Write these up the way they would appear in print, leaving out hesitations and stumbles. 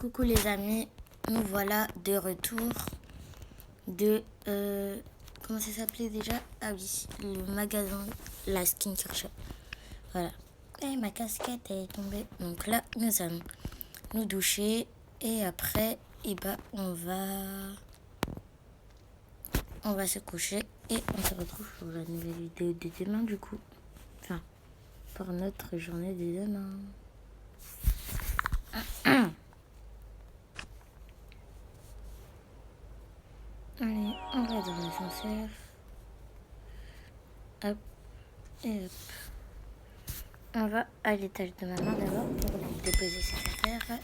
Coucou les amis, nous voilà de retour de... comment ça s'appelait déjà? Ah oui, le magasin, la skincare shop. Voilà. Et ma casquette elle est tombée. Donc là, nous allons nous doucher et après, on va se coucher et on se retrouve pour la nouvelle vidéo de demain du coup. Enfin, pour notre journée de demain. Allez, on va dans l'ascenseur. Hop, et hop. On va à l'étage de maman d'abord pour lui déposer ses affaires.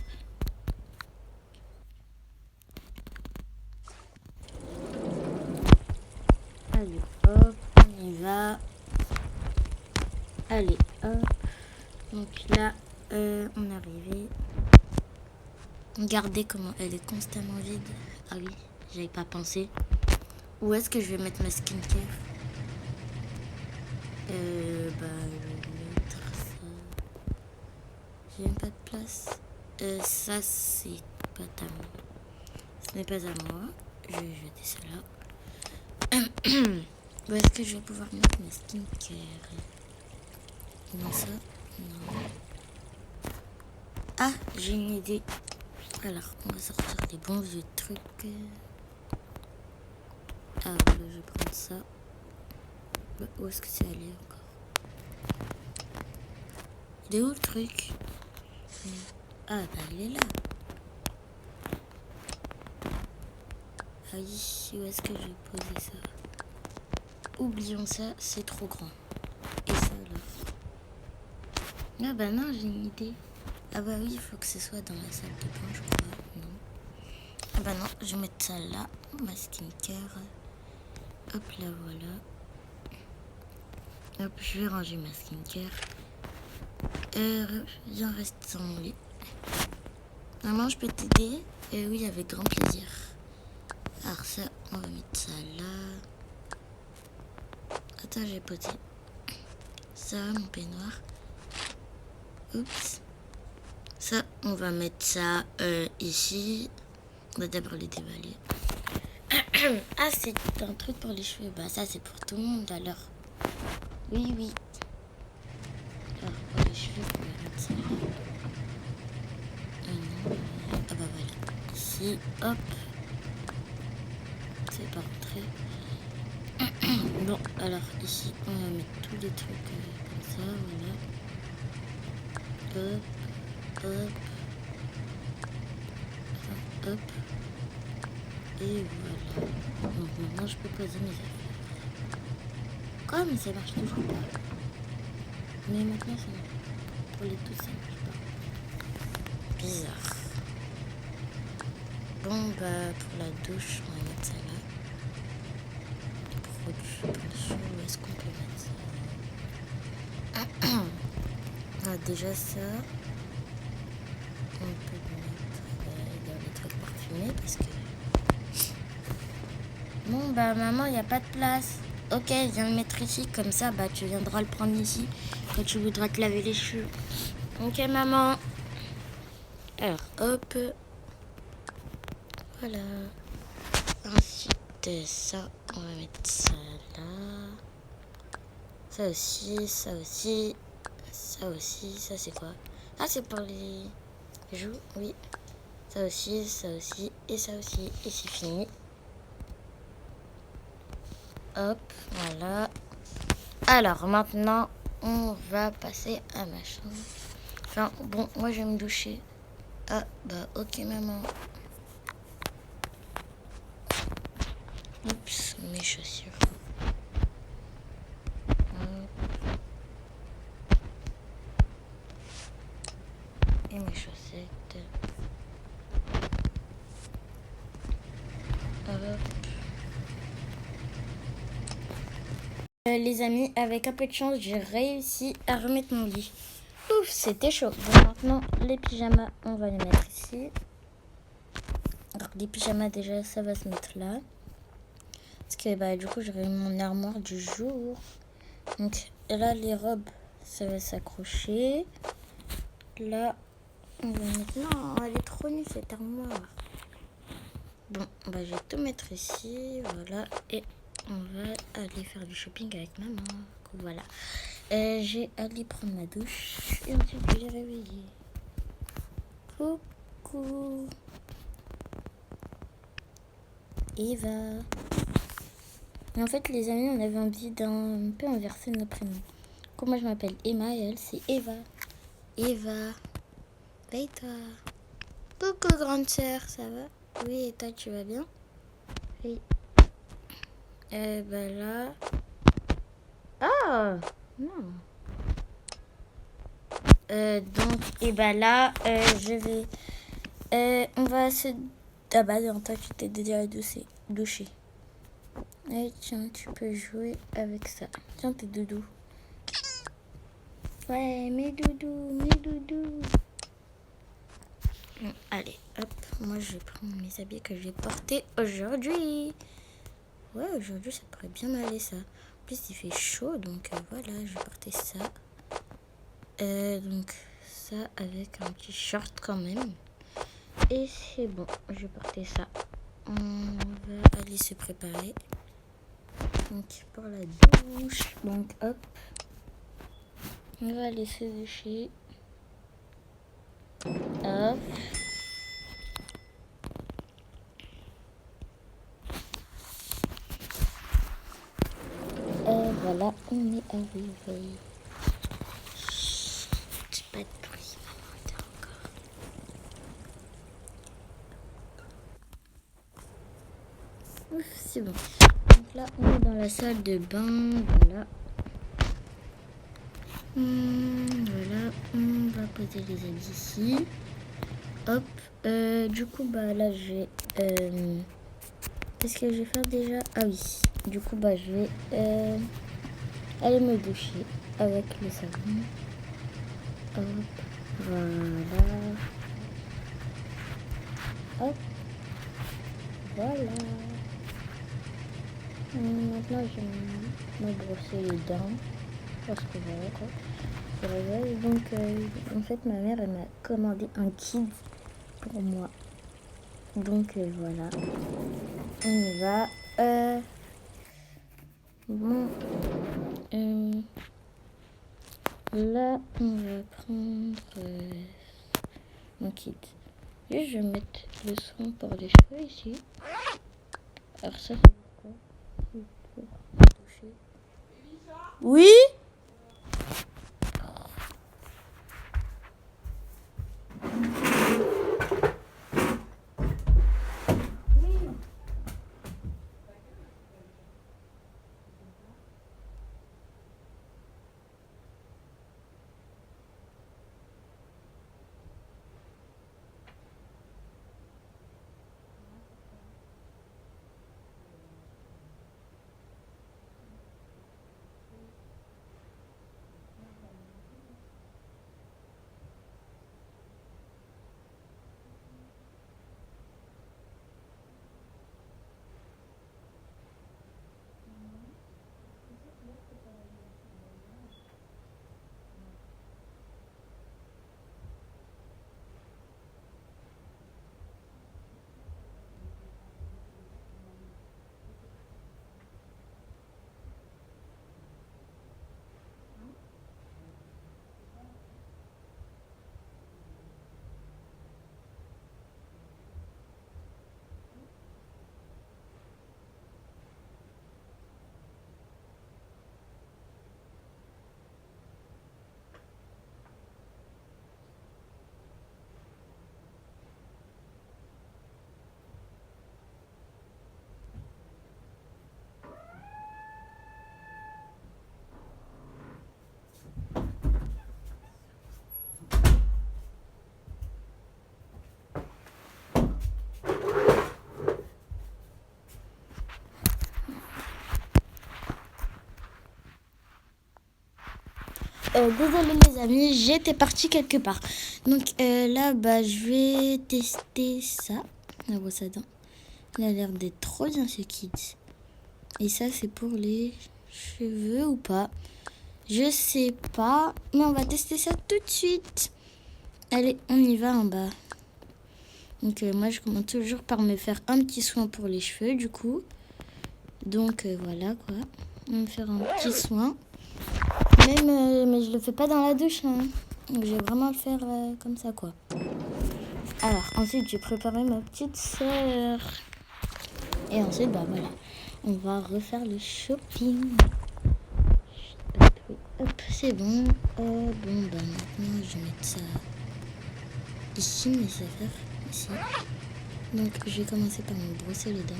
Allez, hop, on y va. Allez, hop. Donc là, on est arrivé. Regardez comment elle est constamment vide. Ah oui, j'avais pas pensé. Où est-ce que je vais mettre ma skincare? Je vais mettre ça. J'ai même pas de place. Ça, c'est pas à moi. Ce n'est pas à moi. Je vais jeter ça là. Où est-ce que je vais pouvoir mettre ma skincare? Non, ça, non. Ah, j'ai une idée. Alors, on va sortir des bons vieux trucs. Ah, voilà, je vais prendre ça. Où est-ce que c'est allé encore? Il est où le truc? Ah, bah, il est là. Ah oui, où est-ce que je vais poser ça? Oublions ça, c'est trop grand. Et ça, là. Ah, bah non, j'ai une idée. Ah, bah oui, il faut que ce soit dans la salle de bain, je crois. Non. Ah, bah non, je vais mettre ça là. Ma skincare. Hop là, voilà. Hop, je vais ranger ma skincare. Viens rester dans mon lit. Maman, je peux t'aider? Oui, avec grand plaisir. Alors ça, on va mettre ça là. Attends, j'ai posé ça, mon peignoir. Oups. Ça, on va mettre ça ici. On va d'abord les déballer. Ah, c'est un truc pour les cheveux. Bah ça, c'est pour tout le monde alors. Oui, oui. Alors, pour les cheveux, on va mettre ça là. Ah bah voilà. Ici, hop. C'est pas rentré. Bon, alors ici, on va mettre tous les trucs comme ça, voilà. Hop, hop. Enfin, hop. Et voilà. Donc maintenant, je peux poser mes affaires. Quoi? Mais ça marche toujours pas. Mais maintenant, ça marche. Pour les tous, ça marche pas. Bizarre. Bon, bah, pour la douche, on va mettre ça là. Produit pour les cheveux, où est-ce qu'on peut mettre ça? Ah, déjà ça. On peut le mettre dans les trucs parfumés parce que... Bon, bah, maman, il n'y a pas de place. Ok, viens le mettre ici. Comme ça, bah, tu viendras le prendre ici quand tu voudras te laver les cheveux. Ok, maman. Alors, hop. Voilà. Ensuite, ça, on va mettre ça là. Ça aussi, ça aussi. Ça aussi, ça c'est quoi? Ah, c'est pour les joues, oui. Ça aussi, et ça aussi. Et c'est fini. Hop, voilà. Alors, maintenant, on va passer à ma chambre. Enfin, bon, moi, je vais me doucher. Ah, bah, ok, maman. Oups, mes chaussures. Hop. Et mes chaussettes. Hop. Les amis, avec un peu de chance, j'ai réussi à remettre mon lit. Ouf, c'était chaud. Bon, maintenant, les pyjamas, on va les mettre ici. Alors, les pyjamas, déjà, ça va se mettre là. Parce que, bah, du coup, j'aurai mon armoire du jour. Donc, là, les robes, ça va s'accrocher. Là, On va mettre... Non, elle est trop nulle cette armoire. Bon, bah, je vais tout mettre ici, voilà. Et on va aller faire du shopping avec maman. Voilà. J'ai allé prendre ma douche et ensuite je l'ai réveillée. Coucou Eva. Et en fait les amis, on avait envie d'un peu inverser nos prénoms. Comme moi je m'appelle Emma et elle c'est Eva. Eva, veille-toi. Coucou grande sœur, ça va? Oui, et toi tu vas bien? Oui. Bah là... Ah non. Donc, et bah là, je vais... on va se... Ah bah non, toi tu t'es déjà douché. Et tiens, tu peux jouer avec ça. Tiens, tes doudous. Ouais, mes doudous, mes doudous. Bon, allez, hop, moi je vais prendre mes habits que je vais porter aujourd'hui. Ouais, aujourd'hui ça pourrait bien aller ça. En plus il fait chaud, donc voilà, je vais porter ça. Donc ça avec un petit short quand même. Et c'est bon, je vais porter ça. On va aller se préparer. Donc pour la douche, donc hop. On va aller se doucher. Hop. Et voilà, on est arrivé. Chut, pas de bruit, maman, attends encore. Ouf, c'est bon. Donc là, on est dans la salle de bain, voilà. Voilà, on va poser les habits ici. Hop, du coup, bah là, je vais... Qu'est-ce que je vais faire déjà? Ah oui, du coup, bah je vais aller me doucher avec le savon. Hop, voilà. Hop, voilà. Maintenant, je vais me brosser les dents. Parce que voilà quoi. Je réveille. Donc, en fait, ma mère, elle m'a commandé un kit pour moi. Donc, voilà. On y va. Bon. Là, on va prendre mon kit. Et je vais mettre le soin pour les cheveux ici. Alors ça, c'est pourquoi? C'est pour toucher. Oui? Désolée les amis, j'étais partie quelque part. Donc là, bah, je vais tester ça. La brosse à dents. Il a l'air d'être trop bien ce kit. Et ça, c'est pour les cheveux ou pas? Je sais pas. Mais on va tester ça tout de suite. Allez, on y va en bas. Donc moi je commence toujours par me faire un petit soin pour les cheveux du coup. Donc voilà quoi. On va me faire un petit soin. Même, mais je le fais pas dans la douche. Hein. Donc je vais vraiment le faire comme ça quoi. Alors ensuite j'ai préparé ma petite sœur. Et ensuite bah voilà. On va refaire le shopping. Hop, c'est bon. Bon bah maintenant je vais mettre ça ici, mes affaires. Ici. Donc je vais commencer par me brosser les dents.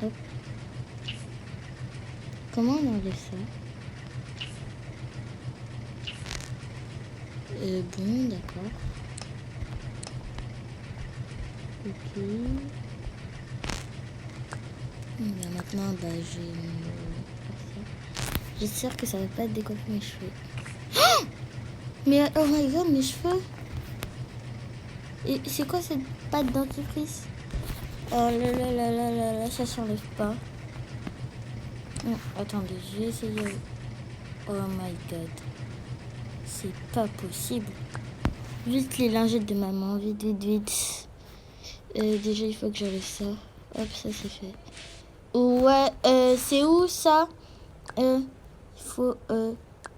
Hop. Comment on enlève ça? Bon, d'accord. Ok. Maintenant, bah, je vais me faire ça. J'espère que ça va pas décoiffer mes cheveux. Oh mais oh my god, mes cheveux! Et c'est quoi cette pâte dentifrice? Oh là là là là là là, ça s'enlève pas. Non, attendez, je vais essayer. Oh my god. C'est pas possible. Vite les lingettes de maman, vite, vite, vite. Déjà, il faut que j'enlève ça. Hop, ça c'est fait. Ouais, c'est où ça?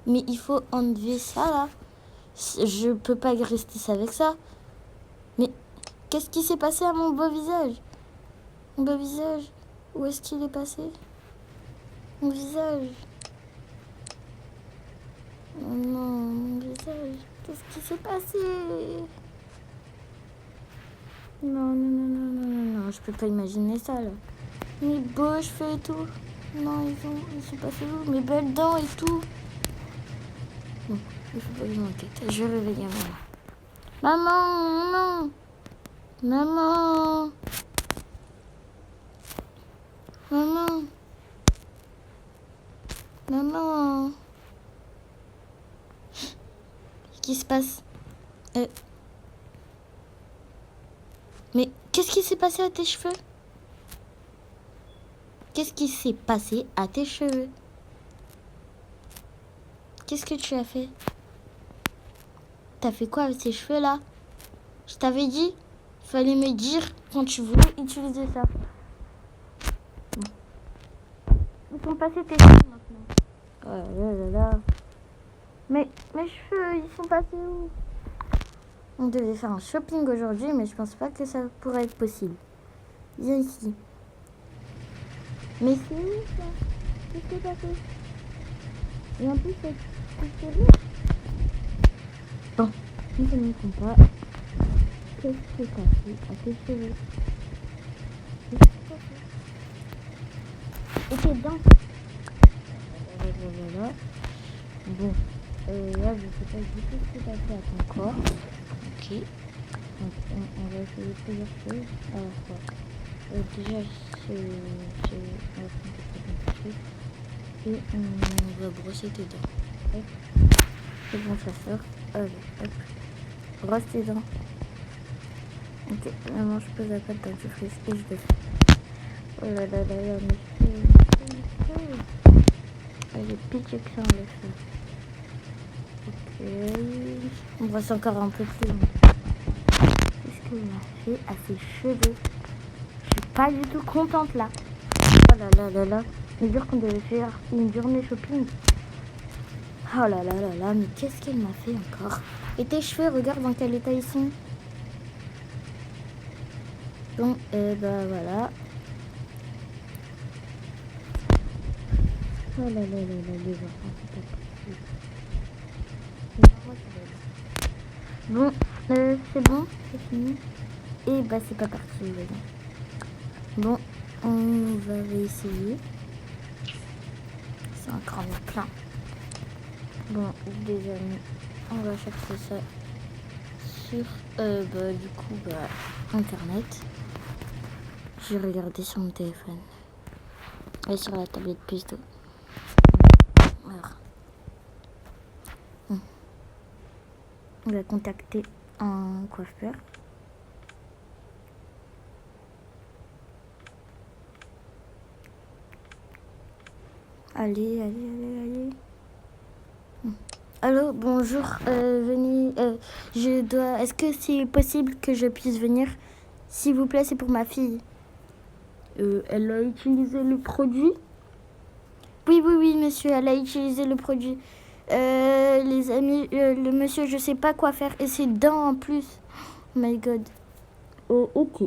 Mais il faut enlever ça là. Je peux pas rester ça avec ça. Mais qu'est-ce qui s'est passé à mon beau visage? Mon beau visage, où est-ce qu'il est passé? Mon visage. Oh non, mon visage. Qu'est-ce qui s'est passé? Non, non, non, non, non, non, non, je peux pas imaginer ça là. Mes beaux cheveux et tout. Non, ils sont passés où? Mes belles dents et tout. Bon, il faut pas que je m'inquiète. Je vais réveiller maman. Maman, maman. Maman. Maman. Maman. Qu'est-ce qui se passe? Mais qu'est-ce qui s'est passé à tes cheveux? Qu'est-ce qui s'est passé à tes cheveux? Qu'est-ce que tu as fait? T'as fait quoi avec ces cheveux là? Je t'avais dit, il fallait me dire quand tu voulais utiliser ça. Bon. Ils sont passés tes cheveux maintenant. Oh là là là. Mais mes cheveux, ils sont passés où? On devait faire un shopping aujourd'hui, mais je pense pas que ça pourrait être possible. Viens ici. Mais c'est où ça? Qu'est-ce qui est passé? Et en plus, c'est sérieux? Bon, si je ne me trompe pas, qu'est-ce qui est passé à tes cheveux? Qu'est-ce qui est passé? Et tes dents? Voilà. Bon, là, je sais pas du tout ce qui est passé à ton corps. Ok. Donc, on va essayer plusieurs choses. Alors, quoi? Déjà, on va prendre tes cheveux et on va brosser tes dents. Hop. C'est bon, ça sort. Allez, hop. Brosse tes dents. Ok, maintenant je pose la pâte dentifrice et je le fais. Oh là là là là, mais c'est... J'ai pitié que ça enlève ça. Ok. On brosse encore un peu plus loin. Qu'est-ce qu'il a fait à ses cheveux? Je suis pas du tout contente là. Oh là là là là. On dire qu'on devait faire une journée shopping. Oh là là là là, mais qu'est-ce qu'elle m'a fait encore? Et tes cheveux, regarde dans quel état ils sont. Bon, bah voilà. Oh là là là là, les enfants, c'est pas possible. Bon, c'est bon, c'est fini. Et bah c'est pas parti, les gars. Bon, on va réessayer. C'est encore plein. Bon, les amis, on va chercher ça sur, du coup, internet. J'ai regardé sur mon téléphone. Et sur la tablette plutôt. Alors. On va contacter un coiffeur. Allez, allez, allez, allez. Allô, bonjour, venez, est-ce que c'est possible que je puisse venir? S'il vous plaît, c'est pour ma fille. Elle a utilisé le produit? Oui, monsieur, elle a utilisé le produit. Les amis, le monsieur, je sais pas quoi faire. Et ses dents en plus. Oh my god. Ok.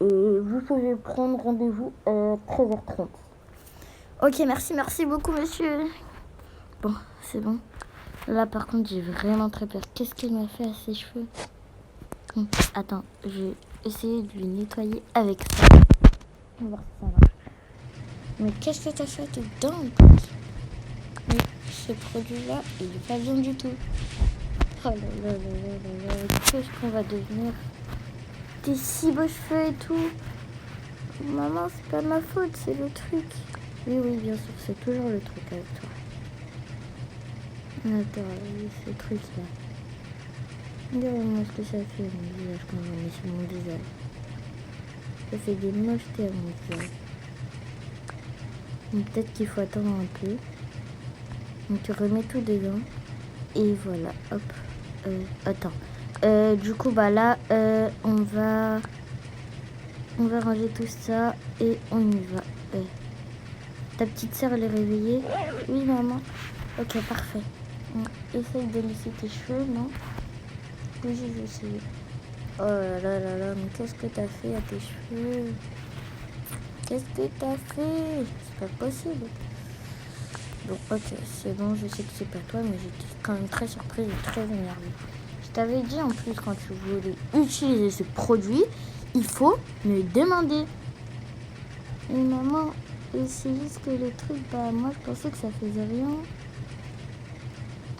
Vous pouvez prendre rendez-vous à 13h30. Ok, merci beaucoup, monsieur. Bon, c'est bon. Là, par contre, j'ai vraiment très peur. Qu'est-ce qu'elle m'a fait à ses cheveux? Attends, je vais essayer de lui nettoyer avec ça. On va voir si ça marche. Mais qu'est-ce que t'as fait à tes dents en plus? Mais ce produit-là, il est pas bien du tout. Oh là là là là là là, qu'est-ce qu'on va devenir? Tes si beaux cheveux et tout. Maman, c'est pas ma faute, c'est le truc. Oui, bien sûr, c'est toujours le truc avec toi. Attends, ce truc-là. Regardez-moi ce que ça fait à mon visage quand je le mets sur mon visage. Ça fait des mochetés à mon visage. Donc peut-être qu'il faut attendre un peu. Donc tu remets tout dedans. Et voilà, hop. Attends. Du coup, bah là, on va ranger tout ça et on y va. Ta petite sœur, elle est réveillée? Oui, maman. Ok, parfait. Essaye de lisser tes cheveux, non? Oui, je vais essayer. Oh là là là là, mais qu'est-ce que t'as fait à tes cheveux? Qu'est-ce que t'as fait? C'est pas possible. Bon, ok, c'est bon, je sais que c'est pas toi, mais j'étais quand même très surprise et très énervée. Je t'avais dit en plus, quand tu voulais utiliser ce produit, il faut me demander. Et maman, c'est juste que le truc, bah moi je pensais que ça faisait rien.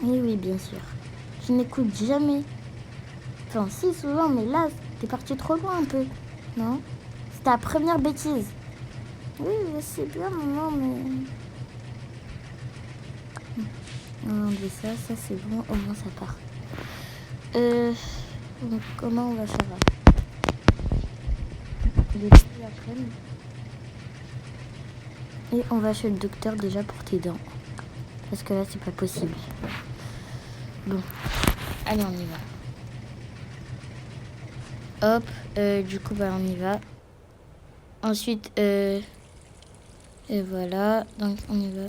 Oui, bien sûr. Je n'écoute jamais. Enfin, si, souvent, mais là, t'es parti trop loin un peu. Non? C'est ta première bêtise. Oui, je sais bien, maman, mais... On va enlever ça c'est bon, au moins ça part. Donc, comment on va faire depuis après? Et on va chez le docteur déjà pour tes dents. Parce que là, c'est pas possible. Bon, allez, on y va. Hop, du coup, bah, on y va. Ensuite, et voilà, donc on y va.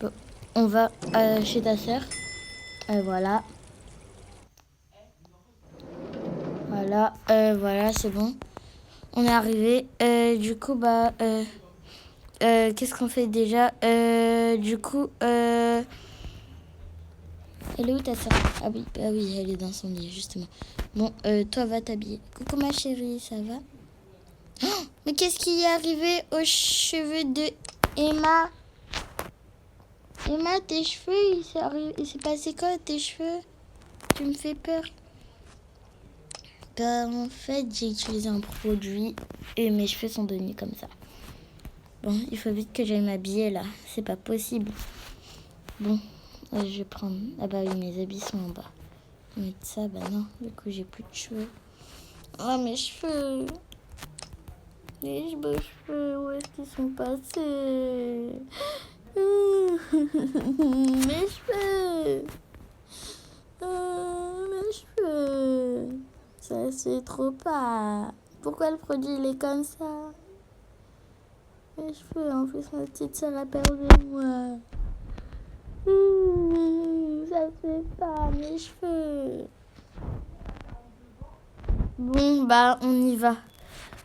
Bon, on va chez ta sœur. Voilà. Voilà, c'est bon. On est arrivé. Du coup, bah, qu'est-ce qu'on fait déjà? Du coup, elle est où ta sœur? Ah oui, elle est dans son lit, justement. Bon, toi, va t'habiller. Coucou ma chérie, ça va? Oh, mais qu'est-ce qui est arrivé aux cheveux de Emma? Emma, tes cheveux, il s'est passé quoi tes cheveux? Tu me fais peur. Bah, en fait, j'ai utilisé un produit et mes cheveux sont devenus comme ça. Bon, il faut vite que j'aille m'habiller là. C'est pas possible. Bon, je vais prendre... Ah bah oui, mes habits sont en bas. Mais ça, bah non. Du coup, j'ai plus de cheveux. Oh, mes cheveux. Les beaux cheveux, où est-ce qu'ils sont passés? Mes cheveux. Mes cheveux. Ça, c'est trop pas. Pourquoi le produit, il est comme ça? Mes cheveux, en plus, ma petite sœur a perdu moi. Ça fait pas, mes cheveux. Bon, bah, on y va.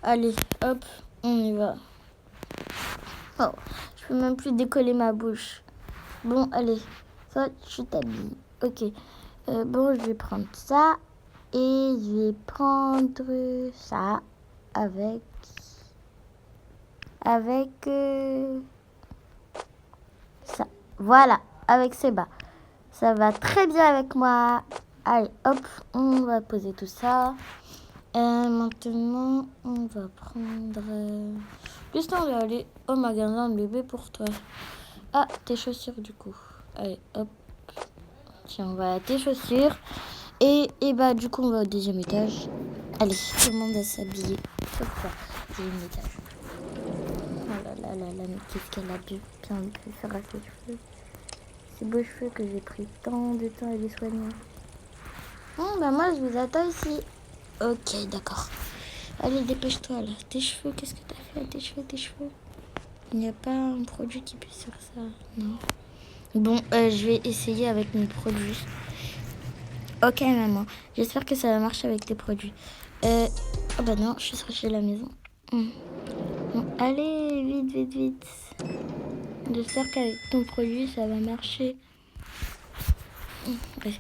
Allez, hop, on y va. Oh, je peux même plus décoller ma bouche. Bon, allez, ça, tu t'habilles. Ok. Bon, je vais prendre ça. Et je vais prendre ça avec ça. Voilà, avec ces bas. Ça va très bien avec moi. Allez, hop, on va poser tout ça. Maintenant, on va prendre... Juste, on va aller au magasin de bébé pour toi. Ah, tes chaussures du coup. Allez, hop. Tiens, voilà tes chaussures. Et bah, du coup, on va au deuxième étage. Allez, tout le monde va s'habiller. Deuxième étage. Oh là là là là, mais qu'est-ce qu'elle a bien pu faire à ses cheveux. ces beaux cheveux que j'ai pris tant de temps à les soigner. Bon, bah moi, je vous attends ici. Ok, d'accord. Allez, dépêche-toi, là. Tes cheveux, qu'est-ce que t'as fait à tes cheveux? Il n'y a pas un produit qui puisse faire ça, non? Bon, je vais essayer avec mes produits. Ok, maman. J'espère que ça va marcher avec tes produits. Oh bah non, je suis sortie de la maison. Bon, allez, vite, vite, vite. J'espère qu'avec ton produit, ça va marcher. Bref.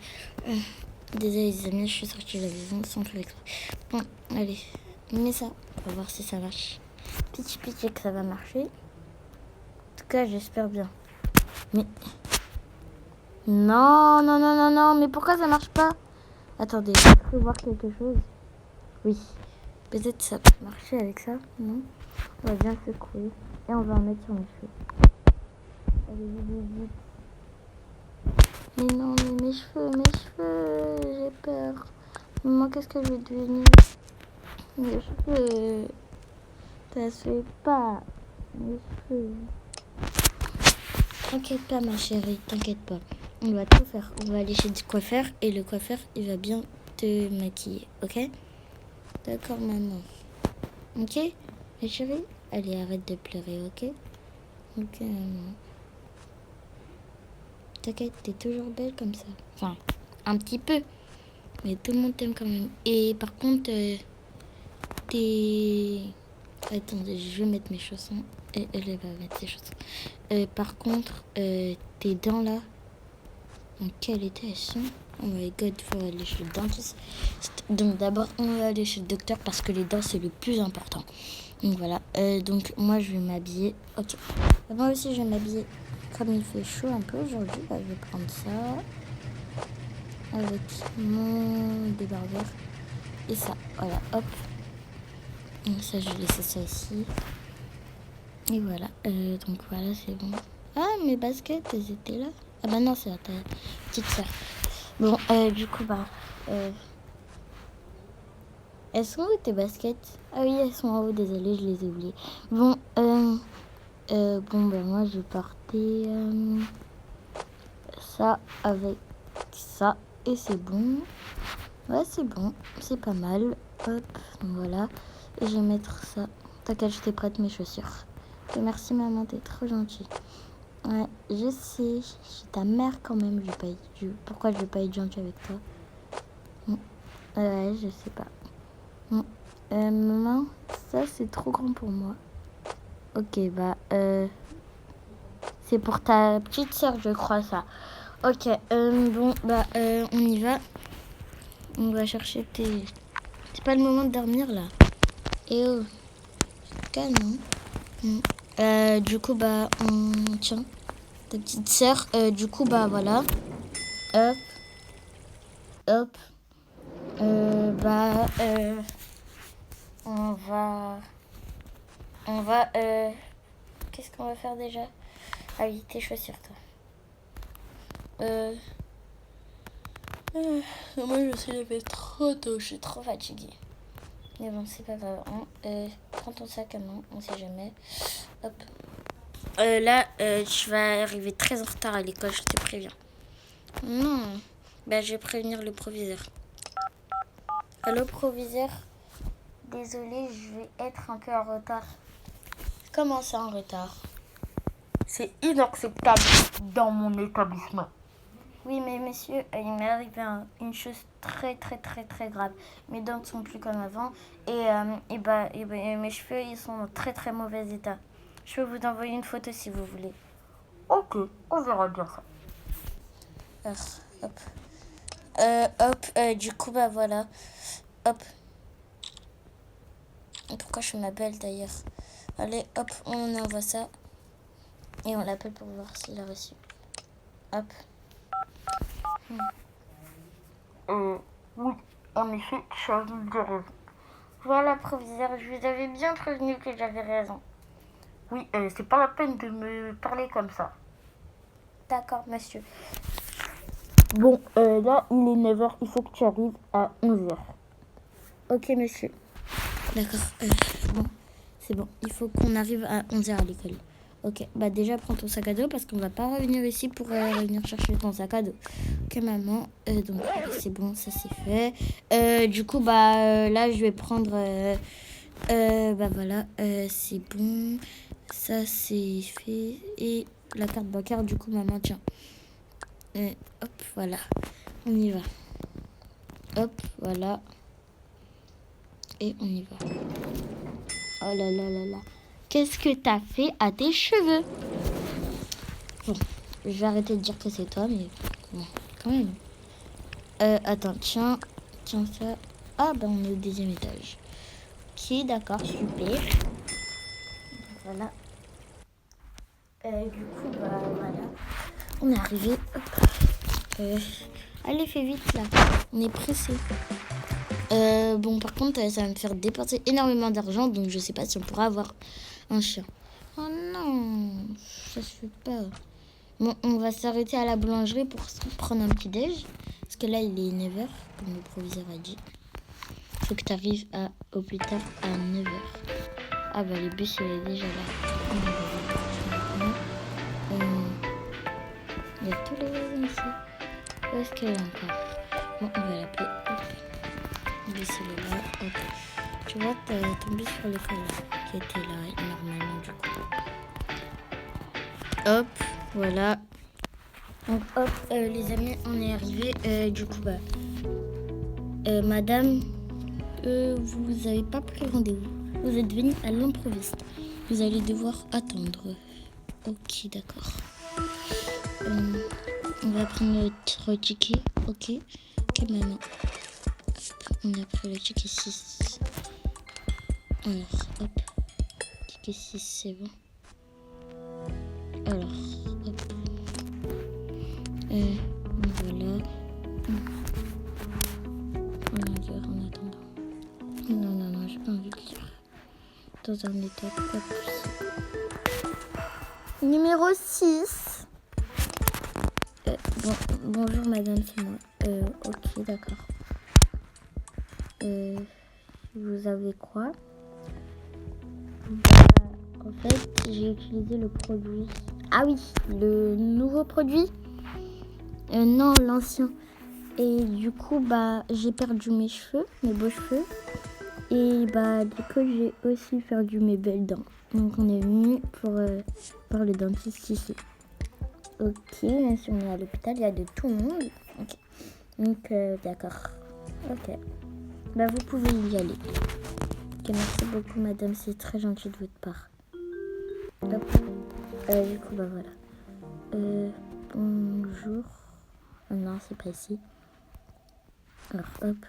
Désolé les amis, je suis sortie de la maison sans faire exprès. Bon, allez, mets ça. On va voir si ça marche. Pitié que ça va marcher. En tout cas, j'espère bien. Mais... Non, mais pourquoi ça marche pas? Attendez, je peux voir quelque chose. Oui, peut-être ça peut marcher avec ça, non? On va bien secouer et on va en mettre sur mes cheveux. Allez, vite. Mais non, mais mes cheveux, j'ai peur. Maman, qu'est-ce que je vais devenir? Mes cheveux, ça se fait pas. Mes cheveux. T'inquiète pas, ma chérie, t'inquiète pas. On va tout faire. On va aller chez le coiffeur et le coiffeur, il va bien te maquiller, ok? D'accord, maman. Ok, ma chérie? Allez, arrête de pleurer, ok? Ok, maman. T'inquiète, t'es toujours belle comme ça. Enfin, un petit peu. Mais tout le monde t'aime quand même. Et par contre, t'es... Attendez, je vais mettre mes chaussons. Et elle va mettre ses chaussons. Par contre, tes dents là, en quel état elles sont? Oh my god, il faut aller chez le dentiste. Donc d'abord, on va aller chez le docteur parce que les dents, c'est le plus important. Donc voilà. Donc moi, je vais m'habiller. Ok. Moi aussi, je vais m'habiller. Comme il fait chaud un peu aujourd'hui, bah, je vais prendre ça. Avec mon débardeur. Et ça, voilà, hop. Donc ça, je vais laisser ça ici. Et voilà, donc voilà, c'est bon. Ah, mes baskets, elles étaient là. Ah bah non, c'est ta petite soeur. Bon, du coup, bah... elles sont où tes baskets? Ah oui, elles sont en haut, désolée, je les ai oubliées. Bon, bah moi, je partais ça avec ça. Et c'est bon. Ouais, c'est bon, c'est pas mal. Hop, donc voilà. Et je vais mettre ça. T'inquiète, je t'ai prête mes chaussures. Et merci maman, t'es trop gentille. Ouais, je sais, je suis ta mère quand même. Pourquoi je vais pas être gentille avec toi? Ouais, je sais pas. Maman, ça c'est trop grand pour moi. Ok, bah, c'est pour ta petite soeur, je crois ça. Ok, bon, bah, on y va. On va chercher tes... C'est pas le moment de dormir, là. Et oh, calme, hein. Du coup, bah, tiens, ta petite sœur. Du coup, bah, voilà. Hop. Bah, on va, qu'est-ce qu'on va faire déjà? Ah oui, tes chaussures, toi. Moi, je me suis levée trop tôt, je suis trop fatiguée. Mais bon, c'est pas grave. Hein. Prends ton sac à main, on sait jamais. Hop. Là, je vais arriver très en retard à l'école, je te préviens. Non. Bah, je vais prévenir le proviseur. Allô, proviseur? Désolée, je vais être un peu en retard. Comment ça, en retard? C'est inacceptable dans mon établissement. Oui, mais monsieur, il m'est arrivé une chose très grave. Mes dents ne sont plus comme avant et mes cheveux, ils sont en très mauvais état. Je peux vous envoyer une photo si vous voulez. Ok, on verra bien ça. Du coup, bah voilà. Hop. Pourquoi je m'appelle d'ailleurs? Allez, hop, on envoie ça. Et on l'appelle pour voir s'il a reçu. Hop. Oui, en effet, tu as raison. Voilà, proviseur, je vous avais bien prévenu que j'avais raison. Oui, c'est pas la peine de me parler comme ça. D'accord, monsieur. Bon, là, il est 9h, il faut que tu arrives à 11h. Ok, monsieur. D'accord, bon, c'est bon. Il faut qu'on arrive à 11h à l'école. Ok, bah déjà prends ton sac à dos parce qu'on va pas revenir ici pour revenir chercher ton sac à dos. Ok maman, donc c'est bon, ça c'est fait. Du coup bah là je vais prendre, bah voilà, c'est bon, ça c'est fait. Et la carte bancaire du coup maman tiens. Hop voilà, on y va. Hop voilà. Et on y va. Oh là là là là. Qu'est-ce que t'as fait à tes cheveux? Bon, je vais arrêter de dire que c'est toi, mais bon, quand même. Attends, tiens ça. Ah, ben on est au 2e étage. Ok, d'accord, super. Voilà. Du coup, bah voilà. On est arrivé. Allez, fais vite là. On est pressé. Bon, par contre, ça va me faire dépenser énormément d'argent, donc je sais pas si on pourra avoir un chien. Oh non, ça se fait pas. Bon, on va s'arrêter à la boulangerie pour prendre un petit déj. Parce que là, il est 9h, comme le proviseur a dit. Il faut que tu arrives au plus tard à 9h. Ah bah, le bus, il est déjà là. Il y a tous les voisins ici. Où est-ce qu'elle est encore? Bon, on va l'appeler. Hop. Le bus, il est là. Hop. Tu vois, t'as tombé sur l'école là, qui était là, normalement, du coup. Hop, voilà. Donc hop, les amis, on est arrivé. Du coup, madame, vous n'avez pas pris rendez-vous. Vous êtes venue à l'improviste. Vous allez devoir attendre. Ok, d'accord. On va prendre notre ticket. Ok, maman. On a pris le ticket 6. Alors, hop. Ticket 6, c'est bon. Alors, hop. Voilà. On va dire en attendant. Non, j'ai pas envie de lire. Dans un état pas possible. Numéro 6. Bonjour madame, c'est moi. Ok, d'accord. Vous avez quoi? En fait, j'ai utilisé le produit. Ah oui, le nouveau produit? Non, l'ancien. Et du coup, j'ai perdu mes cheveux, mes beaux cheveux. Et du coup, j'ai aussi perdu mes belles dents. Donc, on est venu pour voir le dentiste ici. Ok, même si on est à l'hôpital, il y a de tout le monde. Ok. Donc, d'accord. Ok. Vous pouvez y aller. Ok, merci beaucoup, madame. C'est très gentil de votre part. Hop. Du coup, voilà. Bonjour. Oh non, c'est pas ici. Alors, hop.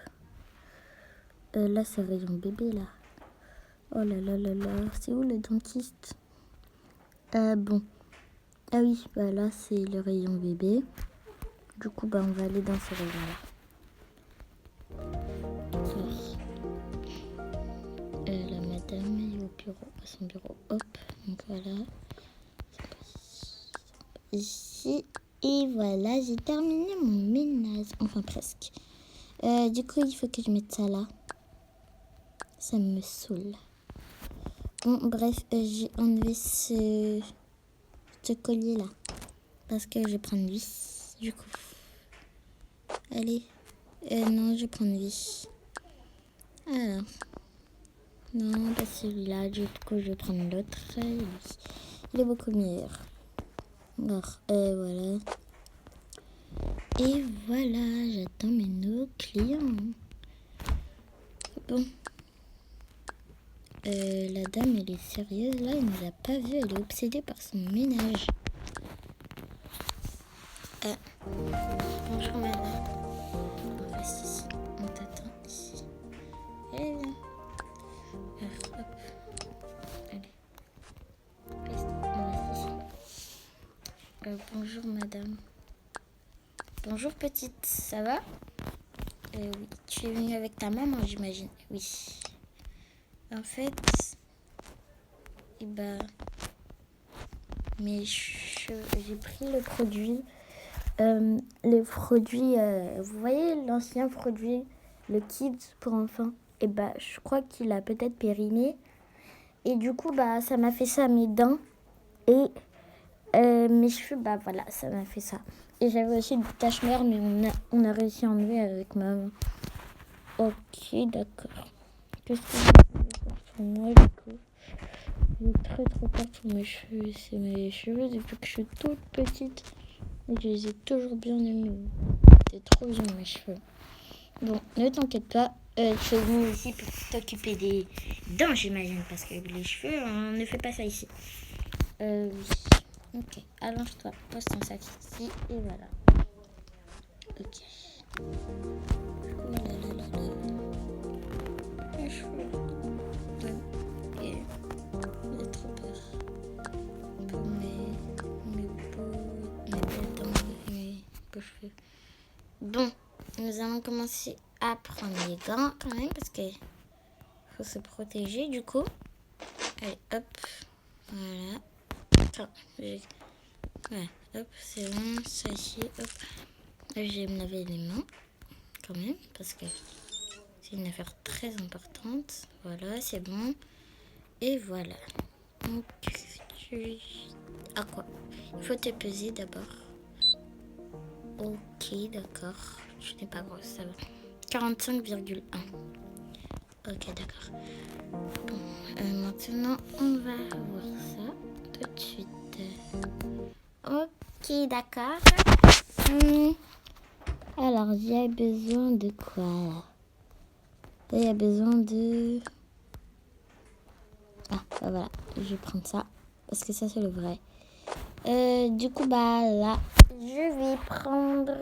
Là, c'est rayon bébé, là. Oh là là là là. C'est où le dentiste? Bon. Ah oui, là, c'est le rayon bébé. Du coup, on va aller dans ce rayon-là. La madame est au bureau, à son bureau. Hop, donc voilà. Ici. Et voilà, j'ai terminé mon ménage. Enfin, presque. Du coup, il faut que je mette ça là. Ça me saoule. Bon, bref, j'ai enlevé ce collier là. Parce que je vais prendre vis, du coup. Allez. Non, je vais prendre vis. Alors. Non, pas celui-là. Du coup, je vais prendre l'autre. Il est beaucoup meilleur. Alors, voilà. Et voilà, j'attends mes nouveaux clients. Bon. La dame, elle est sérieuse. Là, elle nous a pas vu. Elle est obsédée par son ménage. Bonjour, madame. On reste ici. On t'attend ici. Allez, viens. Hop. Allez. On reste ici. Bonjour, madame. Bonjour, petite. Ça va? Oui. Tu es venue avec ta maman, j'imagine. Oui. En fait, j'ai pris le produit. Le produit, vous voyez l'ancien produit, le Kids pour enfants. Je crois qu'il a peut-être périmé. Et du coup, ça m'a fait ça à mes dents. Et mes cheveux, bah voilà, ça m'a fait ça. Et j'avais aussi des taches noires, mais on a réussi à enlever avec maman. Ok, d'accord. Qu'est-ce que je vais faire pour moi, du coup? J'ai très trop peur pour mes cheveux. C'est mes cheveux depuis que je suis toute petite. Et je les ai toujours bien aimés. C'est trop bien mes cheveux. Bon, ne t'inquiète pas. Tu es venu ici pour t'occuper des dents, j'imagine. Parce que les cheveux, on ne fait pas ça ici. Oui. Ok, allonge-toi. Pose ton sac ici. Et voilà. Ok. Oh là là là là. Mes cheveux. Ok. J'ai trop peur. Pour mes belles dents et mes beaux cheveux. Bon, nous allons commencer à prendre les gants quand même parce que faut se protéger du coup. Allez, hop, voilà. Attends, ouais, hop, c'est bon, ça ici, hop. Là, je vais me laver les mains quand même parce que c'est une affaire très importante. Voilà, c'est bon. Et voilà. Donc, à quoi? Il faut te peser d'abord. Ok, d'accord. Je n'ai pas grosse, ça va. 45,1. Ok, d'accord. Bon, maintenant, on va voir ça tout de suite. Ok, d'accord. Alors, j'ai besoin de quoi là? Il y a besoin de... Ah, bah voilà, je vais prendre ça. Parce que ça, c'est le vrai. Du coup, bah là, je vais prendre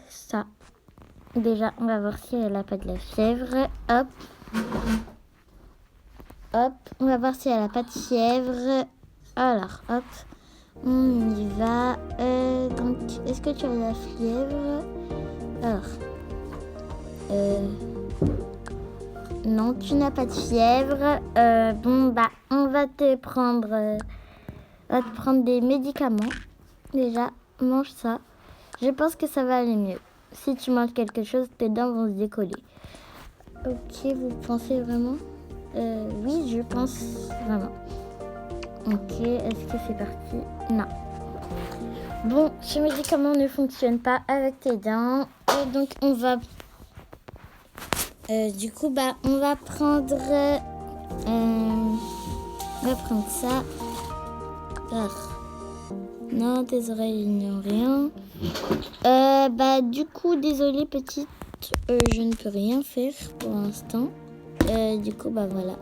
ça. Déjà, on va voir si elle n'a pas de la fièvre. Hop. Hop. On va voir si elle n'a pas de fièvre. Alors, hop. On y va. Donc, est-ce que tu as de la fièvre? Alors. Non, tu n'as pas de fièvre. Bon, bah, on va te prendre des médicaments. Déjà, mange ça. Je pense que ça va aller mieux. Si tu manges quelque chose, tes dents vont se décoller. Ok, vous pensez vraiment? Oui, je pense vraiment. Ok, est-ce que c'est parti? Non. Bon, ce médicament ne fonctionne pas avec tes dents. Et donc, on va... du coup, bah, on va prendre ça. Non, tes oreilles n'ont rien. Bah, du coup, désolée petite, je ne peux rien faire pour l'instant. Du coup, bah voilà.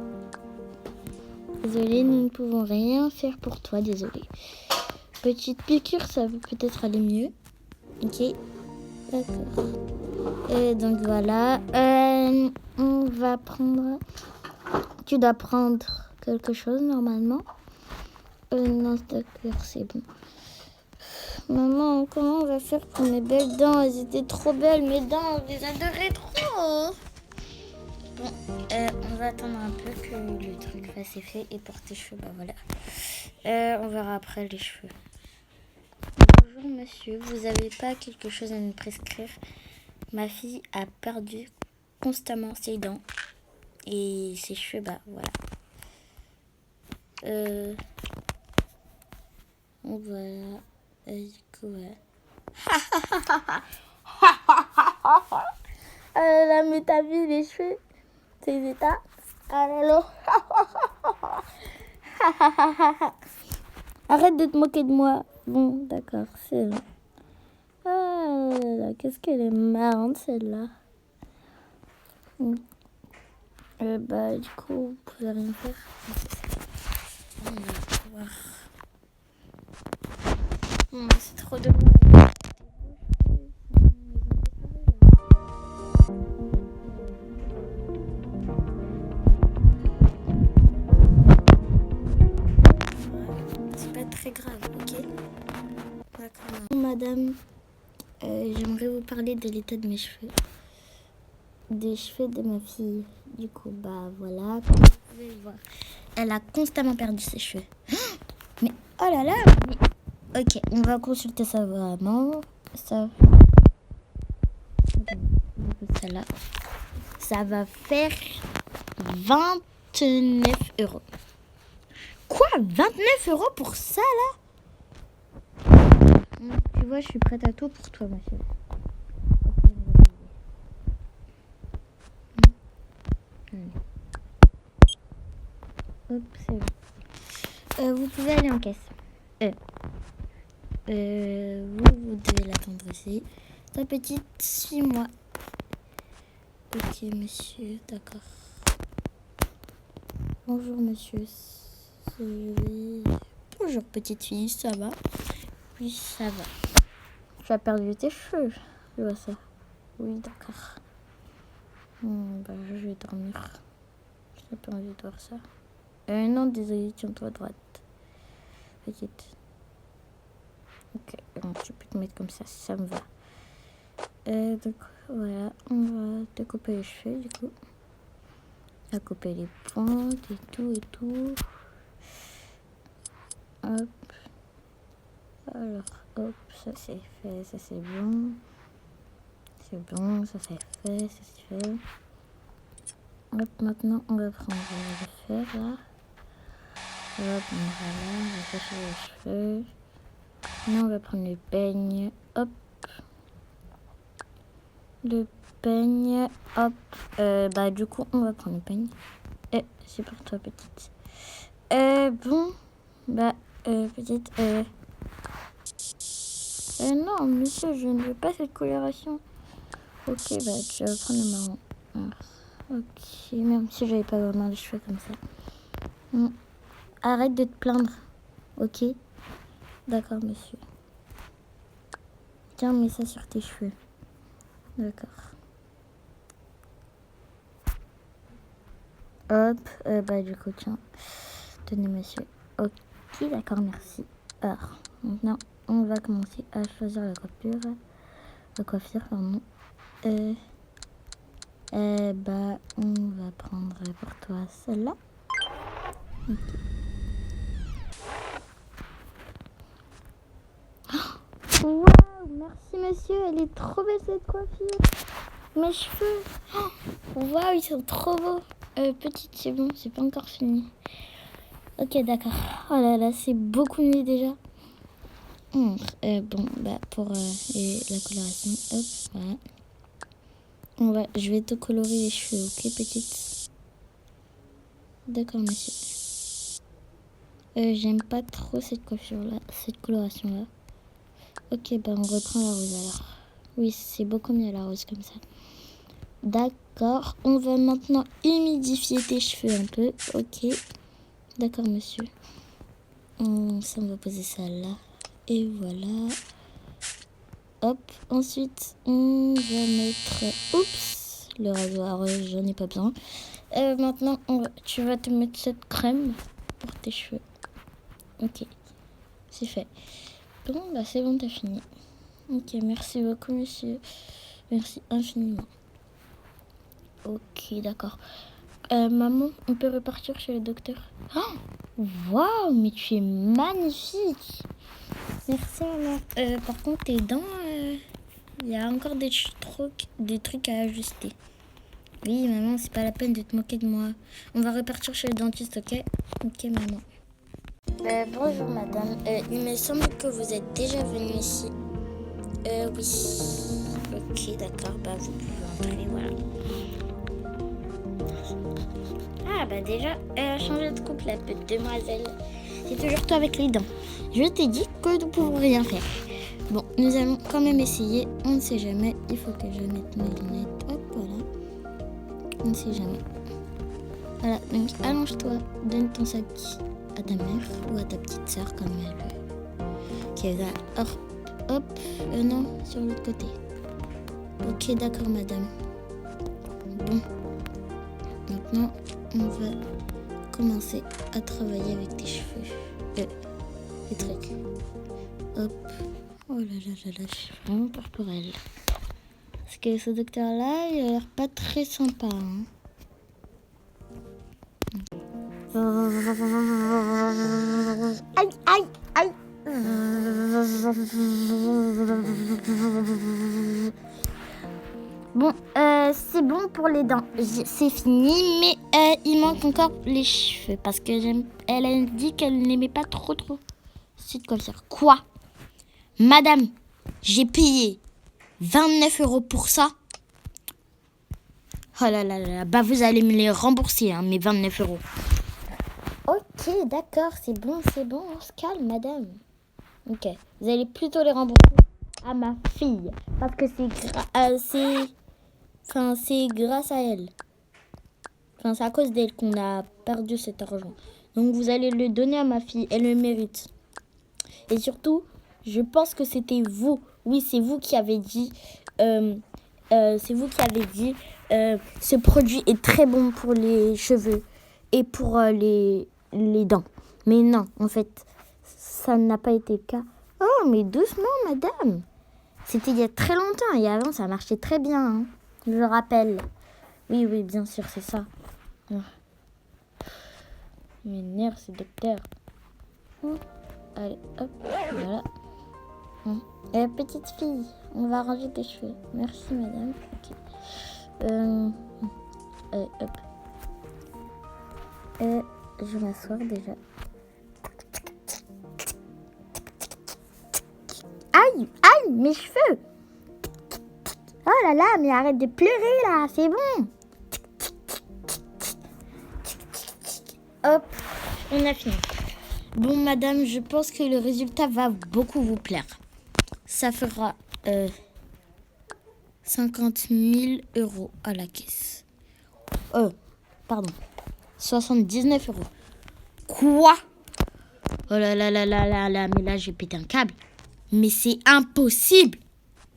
Désolée, nous ne pouvons rien faire pour toi, désolée. Petite piqûre, ça peut peut-être aller mieux. Ok, d'accord. Donc voilà. On va prendre... Tu dois prendre quelque chose normalement. Non, d'accord, c'est bon. Maman, comment on va faire pour mes belles dents? Elles étaient trop belles, mes dents, je les adorais trop. Bon, on va attendre un peu que le truc fasse effet. Et pour tes cheveux, bah voilà. On verra après les cheveux. Bonjour monsieur, vous avez pas quelque chose à nous prescrire? Ma fille a perdu constamment ses dents. Et ses cheveux, bah voilà. Voilà. Du coup, ouais. Là, mais t'as vu les cheveux? Tes états? Alors. Arrête de te moquer de moi. Bon, d'accord, c'est bon. Ah là là, qu'est-ce qu'elle est marrante celle-là. Bah, du coup, vous pouvez rien faire. On va voir. C'est trop dommage. C'est pas très grave, ok? D'accord. Madame, j'aimerais vous parler de l'état de mes cheveux. Des cheveux de ma fille. Du coup, bah voilà, comme vous pouvez le voir. Elle a constamment perdu ses cheveux. Mais oh là là! Ok, on va consulter ça vraiment. Ça là, ça va faire 29 €. Quoi? 29 € pour ça, là? Tu vois, je suis prête à tout pour toi, ma chérie. Hop, c'est bon. Vous pouvez aller en caisse. Vous devez l'attendre ici. Ta petite, suis-moi. Ok, monsieur, d'accord. Bonjour, monsieur. Bonjour, petite fille, ça va? Oui, ça va. Tu as perdu tes cheveux, je vois ça. Oui, d'accord. Je vais dormir. Je n'ai pas envie de voir ça. Non, désolé, tiens-toi à droite. Petite. Ok, donc tu peux te mettre comme ça me va. Donc voilà, on va te couper les cheveux du coup. On va couper les pointes et tout. Hop. Alors, hop, ça c'est fait, ça c'est bon. C'est bon, ça c'est fait, ça c'est fait. Hop, maintenant on va prendre le fer là. Hop, voilà, on va chercher les cheveux. Maintenant on va prendre le peigne. Hop. Le peigne, hop. Du coup, on va prendre le peigne. C'est pour toi, petite. Petite. Non, monsieur, je ne veux pas cette coloration. Ok, tu vas prendre le marron. Ok, même si j'avais pas vraiment les cheveux comme ça. Arrête de te plaindre. Ok? D'accord, monsieur. Tiens, mets ça sur tes cheveux. D'accord. Hop, du coup, tiens. Tenez, monsieur. Ok, d'accord, merci. Alors, maintenant, on va commencer à choisir la coiffure, pardon. On va prendre pour toi celle-là. Okay. Waouh, merci monsieur, elle est trop belle cette coiffure. Mes cheveux, waouh, ils sont trop beaux. Petite, c'est bon, c'est pas encore fini. Ok, d'accord. Oh là là, c'est beaucoup mieux déjà. Pour la coloration, hop, voilà. Je vais te colorer les cheveux, ok, petite? D'accord, monsieur. J'aime pas trop cette coiffure-là, cette coloration-là. Ok, on reprend la rose alors. Oui, c'est beaucoup mieux la rose comme ça. D'accord, on va maintenant humidifier tes cheveux un peu, ok. D'accord, monsieur. Ça, on va poser ça là. Et voilà. Hop, ensuite, on va mettre... Oups, le rasoir, j'en ai pas besoin. Maintenant, tu vas te mettre cette crème pour tes cheveux. Ok, c'est fait. Bon, c'est bon, t'as fini. Ok, merci beaucoup, monsieur. Merci infiniment. Ok, d'accord. Maman, on peut repartir chez le docteur. Oh, waouh, mais tu es magnifique. Merci, maman. Par contre, tes dents, il y a encore des trucs à ajuster. Oui, maman, c'est pas la peine de te moquer de moi. On va repartir chez le dentiste, ok? Ok, maman. Bonjour, madame. Il me semble que vous êtes déjà venue ici. Oui. Ok, d'accord. Vous pouvez entrer, voilà. Déjà, elle a changé de couple, la petite demoiselle. C'est toujours toi avec les dents. Je t'ai dit que nous ne pouvons rien faire. Bon, nous allons quand même essayer. On ne sait jamais. Il faut que je mette mes lunettes. Hop, voilà. On ne sait jamais. Voilà, donc allonge-toi. Donne ton sac à ta mère ou à ta petite sœur comme elle veut. Ok, là. Hop. Non, sur l'autre côté. Ok, d'accord, madame. Bon. Maintenant, on va commencer à travailler avec tes cheveux. Les trucs. Hop. Oh là là, je suis vraiment peur pour elle. Parce que ce docteur-là, il a l'air pas très sympa. Aïe, aïe, aïe. Bon, c'est bon pour les dents. C'est fini, mais il manque encore les cheveux. Parce que elle a dit qu'elle n'aimait pas trop cette coiffure. Quoi? Madame, j'ai payé 29 € pour ça. Oh là là là, bah vous allez me les rembourser, hein, mes 29 €. Ok, d'accord, c'est bon, on se calme, madame. Ok, vous allez plutôt les rembourser à ma fille. Parce que c'est grâce à elle. Enfin, c'est à cause d'elle qu'on a perdu cet argent. Donc vous allez le donner à ma fille, elle le mérite. Et surtout, je pense que c'était vous. Oui, c'est vous qui avez dit... ce produit est très bon pour les cheveux et pour les dents. Mais non, en fait, ça n'a pas été le cas. Oh, mais doucement, madame. C'était il y a très longtemps et avant, ça marchait très bien. Hein. Je le rappelle. Oui, bien sûr, c'est ça. Oh. Mes nerfs, ce docteur. Oh. Allez, hop, voilà. Petite fille, on va ranger tes cheveux. Merci, madame. Ok. Allez, hop. Je vais m'asseoir déjà. Aïe, mes cheveux. Oh là là, mais arrête de pleurer là, c'est bon. Hop, on a fini. Bon, madame, je pense que le résultat va beaucoup vous plaire. Ça fera 50 000 € à la caisse. Pardon. 79 €. Quoi? Oh là là là là là là, mais là j'ai pété un câble. Mais c'est impossible.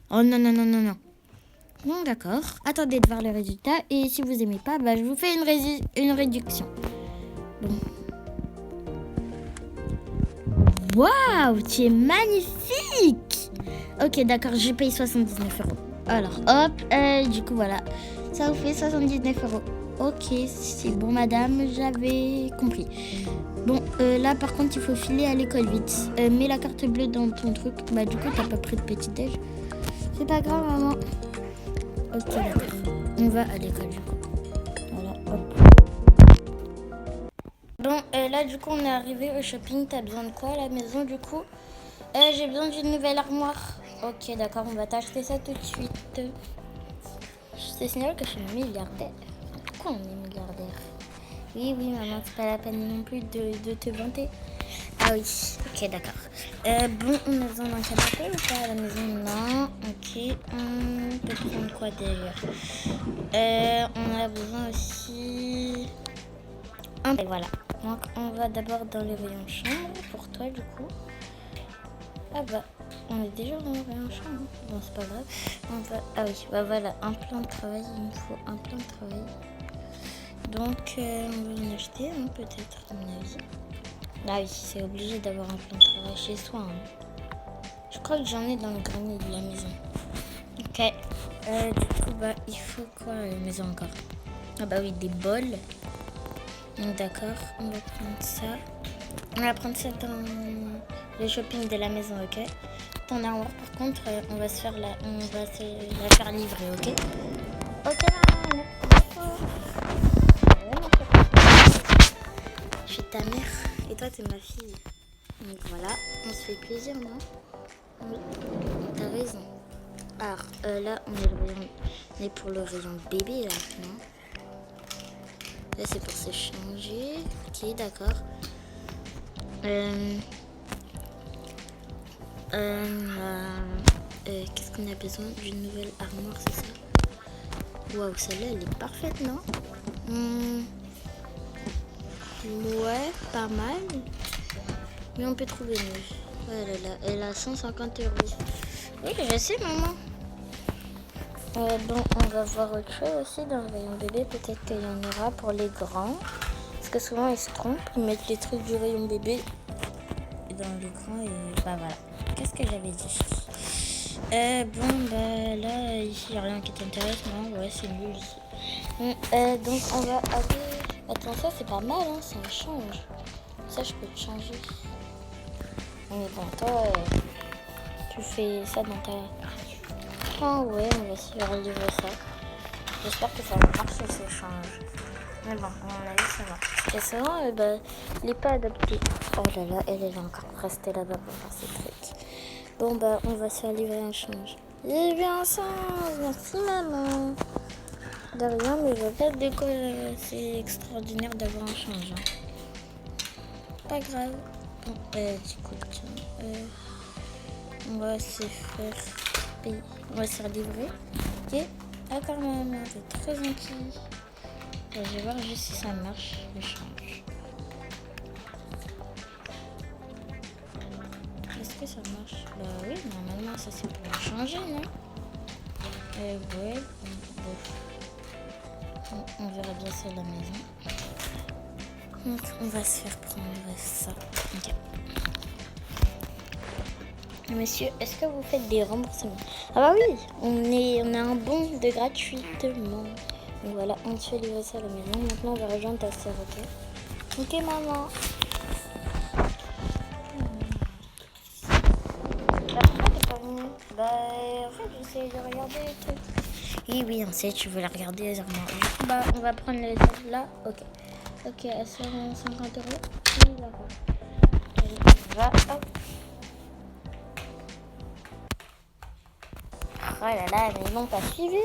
Oh non. Bon, d'accord. Attendez de voir le résultat. Et si vous aimez pas, je vous fais une réduction. Bon. Waouh, tu es magnifique. Ok, d'accord, j'ai payé 79 €. Alors, hop, du coup, voilà. Ça vous fait 79 €. Ok, c'est bon, madame, j'avais compris. Bon, là, par contre, il faut filer à l'école vite. Mets la carte bleue dans ton truc. Du coup, t'as pas pris de petit-déj. C'est pas grave, maman. Ok, d'accord. On va à l'école, du coup. Voilà, hop. Bon, là, du coup, on est arrivé au shopping. T'as besoin de quoi à la maison, du coup? J'ai besoin d'une nouvelle armoire. Ok, d'accord, on va t'acheter ça tout de suite. Je te signale que je suis milliardaire. Pourquoi on est milliardaire? Oui, maman, c'est pas la peine non plus de te vanter. Ah oui, ok, d'accord. Bon, on a besoin d'un canapé ou pas à la maison? Non, ok. On peut prendre quoi d'ailleurs? On a besoin aussi... Et voilà. Donc, on va d'abord dans le rayon chambre pour toi, du coup. Ah on est déjà dans le rayon chambre. Bon, c'est pas grave. Ah oui, voilà, un plan de travail. Il nous faut un plan de travail. Donc, on va en acheter un, peut-être, à mon avis. Ah oui, c'est obligé d'avoir un plan de travail chez soi. Hein. Je crois que j'en ai dans le grenier de la maison. Ok. Du coup, il faut quoi à la maison encore? Ah oui, des bols. D'accord, on va prendre ça. On va prendre ça dans le shopping de la maison, ok? Ton armoire, par contre, on va se la faire livrer, ok? Ok, maman, je suis ta mère et toi, t'es ma fille. Donc voilà, on se fait plaisir, non? Oui, t'as raison. Alors, là, on est pour le rayon bébé, là, non? Là, c'est pour se changer. Ok, d'accord. Qu'est-ce qu'on a besoin d'une nouvelle armoire, c'est ça? Waouh, celle-là, elle est parfaite, non? Ouais, pas mal. Mais on peut trouver mieux. Oh là là, elle a 150 €. Oui, je sais, maman. Bon, on va voir autre chose aussi dans le rayon bébé. Peut-être qu'il y en aura pour les grands. Parce que souvent, ils se trompent. Ils mettent les trucs du rayon bébé dans l'écran et voilà. Qu'est-ce que j'avais dit? Là, ici, il n'y a rien qui t'intéresse, non? Ouais, c'est nul ici. Donc, on va aller... Attends, ça, c'est pas mal, hein, ça me change. Ça, je peux te changer. Mais bon, toi, tu fais ça dans ta... francs, ouais, on va se faire livrer ça. J'espère que ça va marcher ces échanges. Mais bon, à mon avis, ça marche. Et ça, il n'est pas adapté. Oh là là, elle est encore restée là-bas pour faire ses trucs. Bon, on va se faire livrer un change. Livrer un change, merci maman. De rien, mais je vois pas de quoi c'est extraordinaire d'avoir un change. Pas grave. Bon, du coup, tiens, on va se faire payer. On va se faire livrer. Ok. D'accord, maman, c'est très gentil. Je vais voir juste si ça marche, le change. Est-ce que ça marche? Bah oui, normalement, ça c'est pour changer, non? Ouais, bon. On verra bien ça à la maison. Donc, on va se faire prendre ça. Okay. Monsieur, est-ce que vous faites des remboursements? Ah bah oui, on a un bon de gratuitement. Donc voilà, on te fait livrer ça à la maison. Maintenant, on va rejoindre ta sœur, ok? Ok, maman. Pourquoi t'es pas venue? Bah, en fait, j'essaie de regarder les trucs. Oui, on sait, tu veux la regarder les armoires. Du coup, on va prendre les autres là. Ok, à 50 €. Oui, d'accord. Allez, on va, hop. Oh là là, mais ils m'ont pas suivi.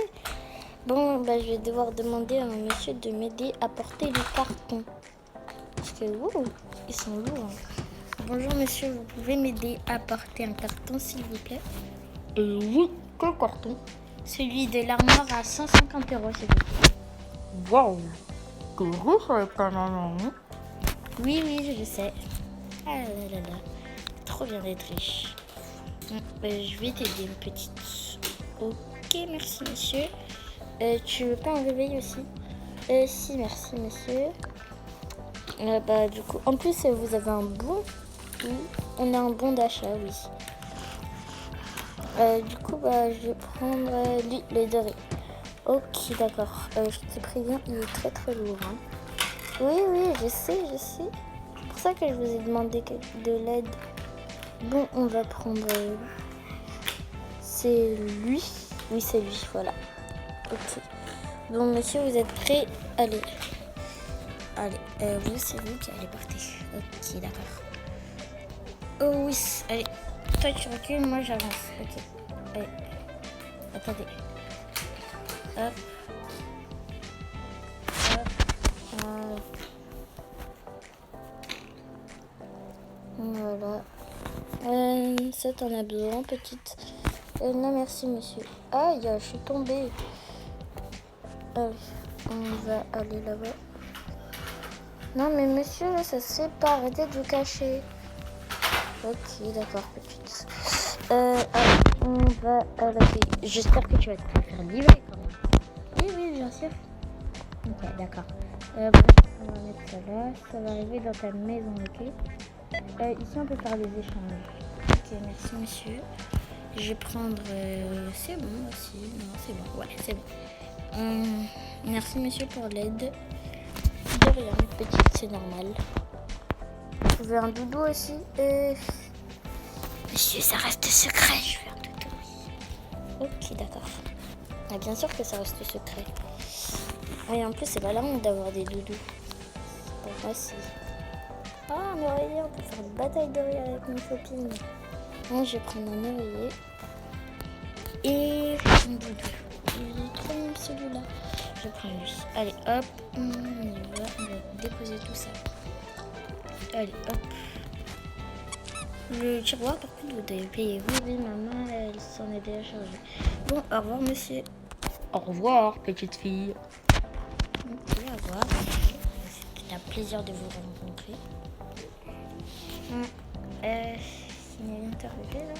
Bon, je vais devoir demander à un monsieur de m'aider à porter les cartons. Parce que, ils sont lourds. Bonjour monsieur, vous pouvez m'aider à porter un carton s'il vous plaît? Oui, quel carton? Celui de l'armoire à 150 €, s'il vous plaît. Waouh, que riche avec ta maman. Oui, je sais. Ah là là, trop bien d'être riche. Je vais t'aider une petite. Ok, merci monsieur. Tu veux pas un réveil aussi? Si, merci monsieur. Du coup, en plus vous avez un bon. Oui, on a un bon d'achat, oui. Du coup, je vais prendre le doré. Ok, d'accord. Je te préviens, il est très très lourd. Hein. Oui, je sais. C'est pour ça que je vous ai demandé de l'aide. Bon, on va prendre. C'est lui. Oui, c'est lui, voilà. Ok. Bon, monsieur, vous êtes prêts? Allez, vous, c'est vous qui allez porter. Ok, d'accord. Oh oui, allez. Toi, tu recules, moi, j'avance. Ok. Allez. Attendez. Hop. Voilà. Ça, t'en as besoin, petite? Non, merci, monsieur. Aïe, je suis tombée. Allez, on va aller là-bas. Non, mais monsieur, là, ça se fait pas. Arrêtez de vous cacher. Ok, d'accord, petite. Allez, on va à la fille. J'espère que tu vas te faire livrer quand même. Oui, bien sûr. Ok, d'accord. On va mettre ça là. Ça va arriver dans ta maison, ok? Ici, on peut faire des échanges. Ok, merci, monsieur. Je vais prendre... c'est bon aussi. Non, c'est bon. Ouais, c'est bon. Merci, monsieur, pour l'aide. De rien, petite, c'est normal. Vous voulez un doudou aussi? Monsieur, ça reste secret, je veux un doudou. Ok, d'accord. Bien sûr que ça reste secret. Et en plus, c'est pas la honte d'avoir des doudous. Pour moi, si. Ah, un oreiller, on peut faire une bataille d'oreiller avec mes copines. Moi, je vais prendre un oreiller. Et un doudou. Il est trop mignon celui-là. Je prends lui. Allez, hop. On va déposer tout ça. Allez, hop. Le tiroir, par contre, vous devez payer. Oui, maman, elle s'en est déjà chargée. Bon, au revoir, monsieur. Au revoir, petite fille. Ok, au revoir. C'était un plaisir de vous rencontrer. Il y a une arrivée, là.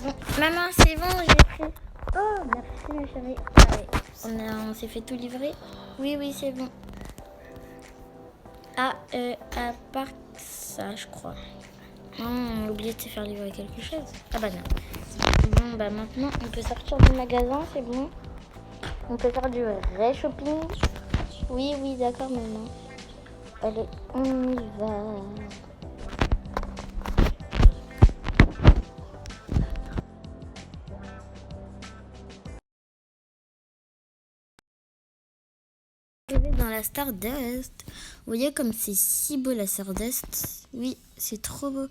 Bon, maman, c'est bon, j'ai pris. Oh, merci, ma chérie. Allez, on s'est fait tout livrer. Oui, c'est bon. À part ça, je crois. On a oublié de se faire livrer quelque chose. Ah bah non. Bon, maintenant, on peut sortir du magasin, c'est bon. On peut faire du vrai shopping. Oui, d'accord, maman. Allez, on y va. Je vais dans la Stardust. Vous voyez comme c'est si beau la Stardust. Oui, c'est trop beau.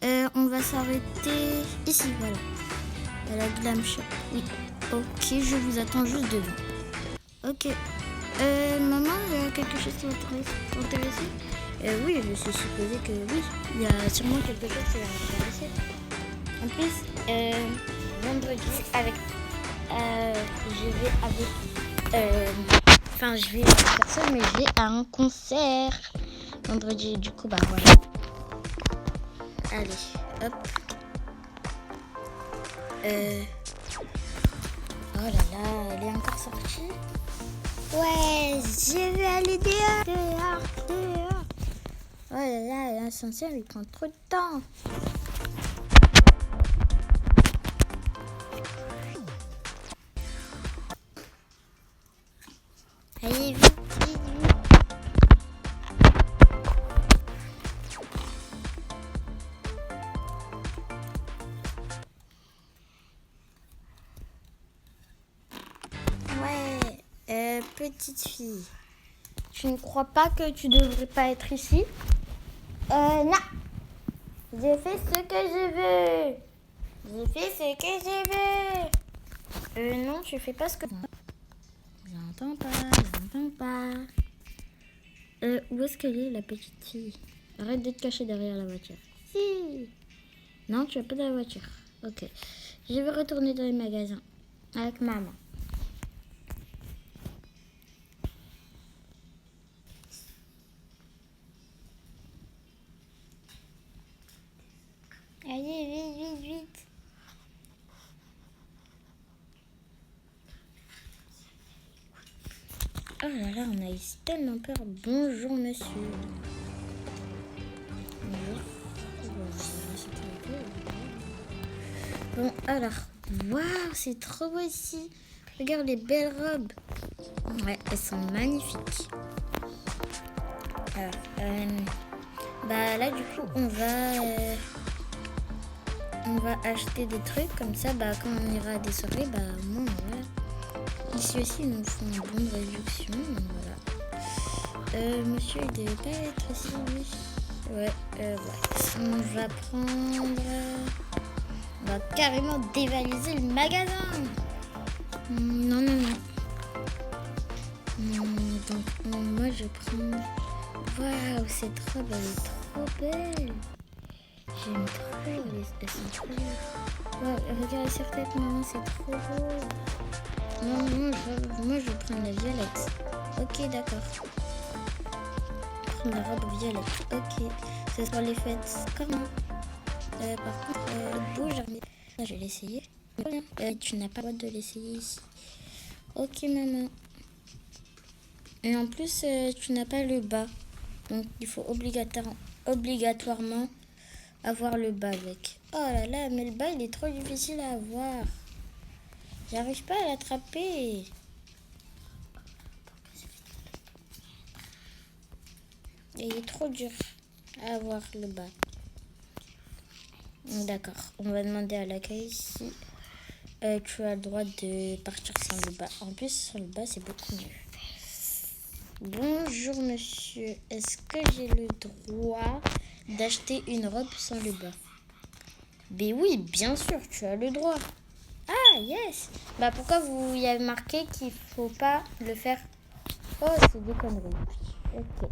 On va s'arrêter ici, voilà. À la Glam Shop. Oui. Ok, je vous attends juste devant. Ok. Maman, il y a quelque chose qui va t'intéresser? Oui, je suis supposée que oui. Il y a sûrement quelque chose qui va m'intéresser. En plus, vendredi, je vais avec... Enfin, je vais avec personne, mais je vais à un concert vendredi. Du coup, bah voilà. Allez, hop. Oh là là, elle est encore sortie. Ouais, je vais aller dehors. Oh là là, l'ascenseur, il prend trop de temps. Allez, vite. Ouais, petite fille, tu ne crois pas que tu devrais pas être ici? Non. Je fais ce que je veux. Non, tu fais pas ce que... J'entends pas. Où est-ce qu'elle est, la petite fille? Arrête de te cacher derrière la voiture. Si. Non, tu as pas de la voiture. Ok. Je vais retourner dans les magasins avec maman. Allez, vite. Oh là là, on a eu tellement peur. Bonjour, monsieur. Bonjour. Bon, alors, waouh, c'est trop beau ici. Regarde les belles robes. Ouais, elles sont magnifiques. Alors, bah là, du coup, on va acheter des trucs comme ça. Bah, quand on ira à des soirées, bah, moi, voilà. Ici aussi, ils nous font une bonne réduction. Voilà. Monsieur, il devait pas être ici, oui. Ouais. On va prendre... On va carrément dévaliser le magasin. Non. Donc, moi, je prends... Waouh, cette robe, elle est trop belle. J'aime trop, elles sont trop belles. Wow, regarde sur tête, maman, c'est trop beau. Non, moi, je vais prendre la violette. Ok, d'accord. Prendre la robe violette. Ok, c'est pour les fêtes. Comment? Par contre, bouge. Je vais l'essayer. Tu n'as pas le droit de l'essayer ici. Ok, maman. Et en plus, tu n'as pas le bas. Donc, il faut obligatoirement avoir le bas avec. Oh là là, mais le bas, il est trop difficile à avoir. J'arrive pas à l'attraper. Il est trop dur à avoir le bas. D'accord, on va demander à l'accueil si tu as le droit de partir sans le bas. En plus, sans le bas, c'est beaucoup mieux. Bonjour monsieur, est-ce que j'ai le droit d'acheter une robe sans le bas? Ben oui, bien sûr, tu as le droit. Ah, yes. Bah pourquoi vous y avez marqué qu'il faut pas le faire? Oh, c'est des conneries. Ok.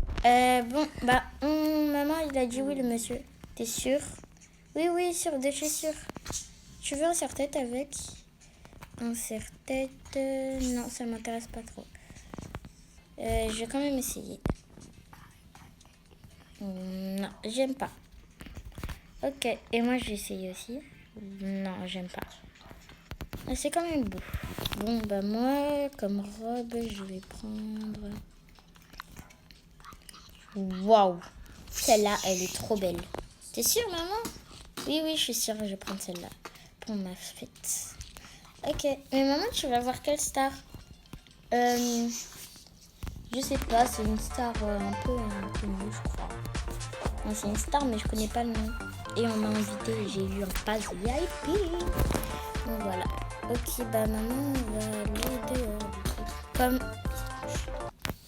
Bon, bah, maman, il a dit oui, le monsieur. T'es sûr? Oui, sûr, de chez sûr. Tu veux un serre-tête avec? Un serre-tête... non, ça m'intéresse pas trop. Je vais quand même essayer. Non, j'aime pas. Ok, et moi, je vais essayer aussi. Non, j'aime pas. C'est quand même beau. Bon, bah moi, comme robe, je vais prendre... Waouh! Celle-là, elle est trop belle. T'es sûre, maman? Oui, je suis sûre, je vais prendre celle-là pour ma fête. Ok, mais maman, tu vas voir quelle star? Je sais pas, c'est une star un peu nulle, je crois. Non, c'est une star, mais je connais pas le nom. Et on m'a invité, j'ai eu un pass VIP. Donc voilà. Ok, bah maman, on va aller dehors. Comme...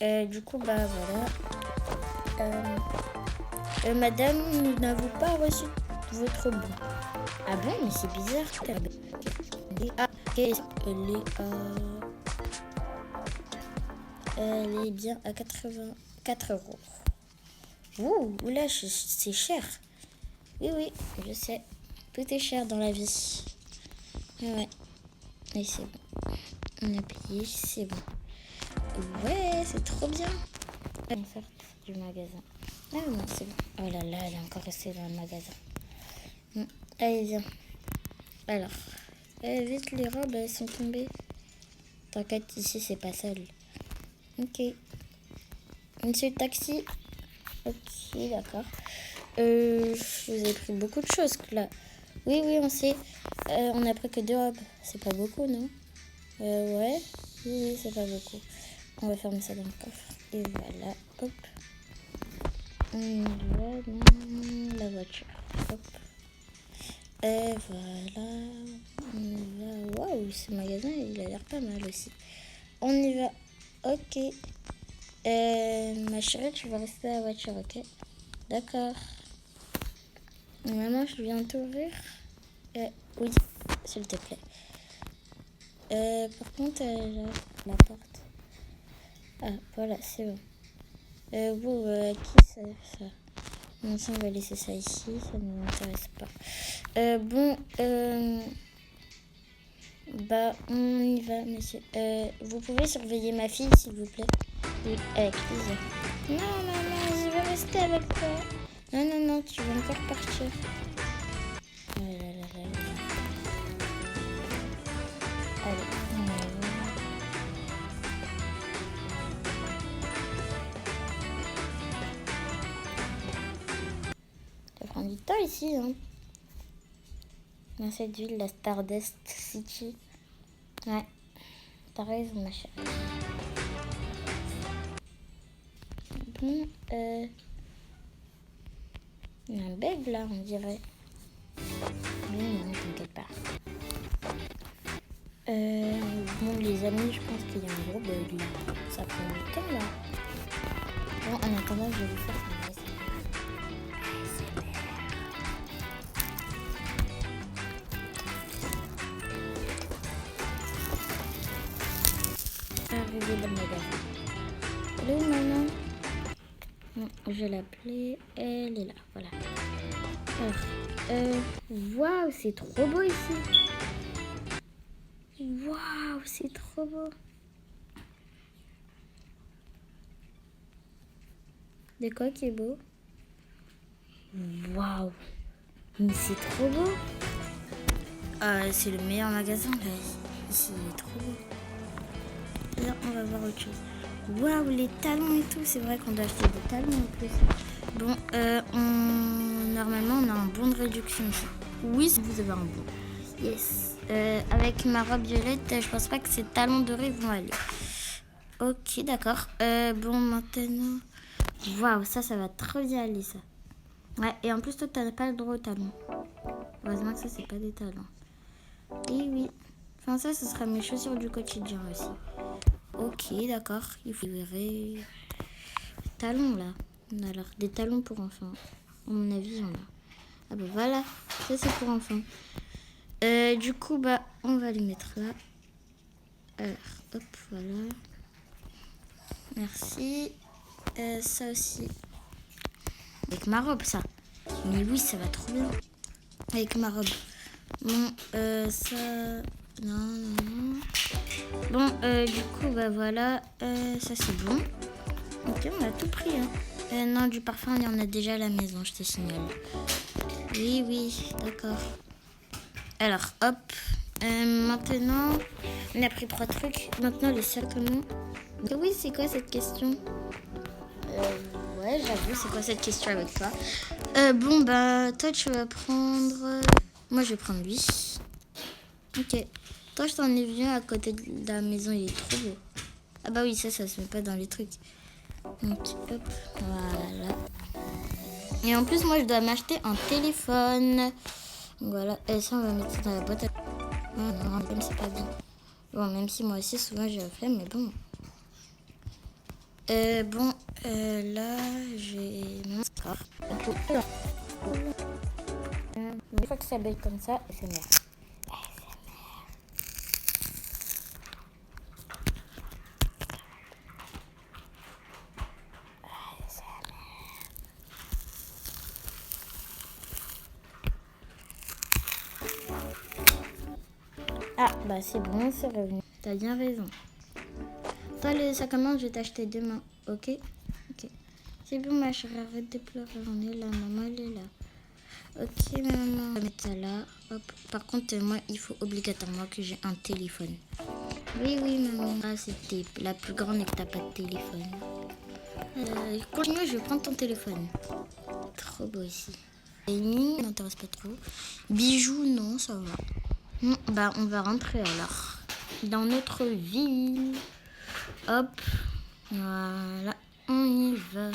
Du coup, bah voilà. Madame, nous n'avons pas reçu votre bon. Ah bon, mais c'est bizarre. Ah, elle est bien à 84 euros. Ouh, oula, c'est cher. Oui, je sais. Tout est cher dans la vie. Ouais. Et c'est bon. On a payé, c'est bon. Ouais, c'est trop bien. On sort du magasin. Ah non, c'est bon. Oh là là, elle est encore restée dans le magasin. Allez, viens. Alors, vite, les robes, elles sont tombées. T'inquiète, ici, c'est pas seul. Ok. Monsieur le taxi. Ok, d'accord. Vous avez pris beaucoup de choses, là. Oui, on sait. On a pris que 2 robes. C'est pas beaucoup, non? Ouais. Oui, c'est pas beaucoup. On va fermer ça dans le coffre. Et voilà, hop. On va dans la voiture. Hop. Et voilà. On va... Waouh, ce magasin, il a l'air pas mal aussi. On y va. Ok. Ma chérie, tu vas rester à la voiture, ok? D'accord. Maman, je viens t'ouvrir. Oui, s'il te plaît. Par contre, la porte. Ah, voilà, c'est bon. Qui ça? Non, ça, on va laisser ça ici, ça ne m'intéresse pas. Bah, on y va, monsieur. Vous pouvez surveiller ma fille, s'il vous plaît? Oui, avec plaisir. Non, maman, je vais rester avec toi. Non, tu vas encore partir. Oh là là là là. Allez, on y va. Ça prend du temps ici, hein. Dans cette ville, la Stardust City. Ouais, t'as raison, ma chérie. Bon, il y a un bug là, on dirait. Mais non, t'inquiète pas. Bon, les amis, je pense qu'il y a un gros bug là. Ça prend du temps là. Bon, en attendant, je vais vous faire un arrivé dans le magasin. Allô, maman? Non, je vais l'appeler. Elle est là, voilà. Alors, waouh, c'est trop beau ici. Waouh, c'est trop beau. De quoi qui est beau? Waouh, mais c'est trop beau. C'est le meilleur magasin là. Ici, il est trop beau. Là, on va voir autre chose. Waouh, les talons et tout. C'est vrai qu'on doit acheter des talons en plus. Bon, normalement, on a un bon de réduction ici. Oui, vous avez un bon. Yes. Avec ma robe violette, je pense pas que ces talons dorés vont aller. Ok, d'accord. Bon, maintenant... Waouh, ça va trop bien aller, ça. Ouais, et en plus, toi, t'as pas le droit aux talons. Heureusement que ça, c'est pas des talons. Et oui. Enfin, ça, ce sera mes chaussures du quotidien aussi. Ok, d'accord. Il faut verrer. Talons, là. Alors, des talons pour enfants. À mon avis, il y en a. Ah bah voilà, ça, c'est pour enfants. Du coup, bah, on va les mettre là. Alors, hop, voilà. Merci. Ça aussi. Avec ma robe, ça. Mais oui, ça va trop bien. Avec ma robe. Bon, ça... Non. Bon, du coup, bah voilà. Ça, c'est bon. Ok, on a tout pris. Hein. Non, du parfum, il y en a déjà à la maison, je te signale. Oui, d'accord. Alors, hop. Maintenant, on a pris 3 trucs. Maintenant, les sacs comment? Oui, c'est quoi cette question? Ouais, j'avoue, c'est quoi cette question avec toi? Bon, bah, toi, tu vas prendre... Moi, je vais prendre lui. Ok. Toi, je t'en ai vu un à côté de la maison, il est trop beau. Ah bah oui, ça se met pas dans les trucs. Donc, hop, voilà. Et en plus, moi, je dois m'acheter un téléphone. Voilà, et ça, on va mettre ça dans la boîte. Non, même c'est pas bien. Bon, même si moi aussi, souvent, j'ai la flemme, mais bon. Bon, là, j'ai mon score. Une fois que ça bug comme ça, c'est merde. Ah, bah c'est bon, c'est revenu. T'as bien raison. Toi, le sac à main, je vais t'acheter demain, ok? Ok. C'est bon, ma chérie, arrête de pleurer. On est là, maman, elle est là. Ok, maman. On va mettre ça là. Hop. Par contre, moi, il faut obligatoirement que j'ai un téléphone. Oui, oui, maman. Ah, c'était la plus grande et que t'as pas de téléphone. Continue, je vais prendre ton téléphone. Trop beau ici. Amy, m'intéresse pas trop. Bijoux, non, ça va. Bah, on va rentrer alors. Dans notre ville. Hop. Voilà. On y va.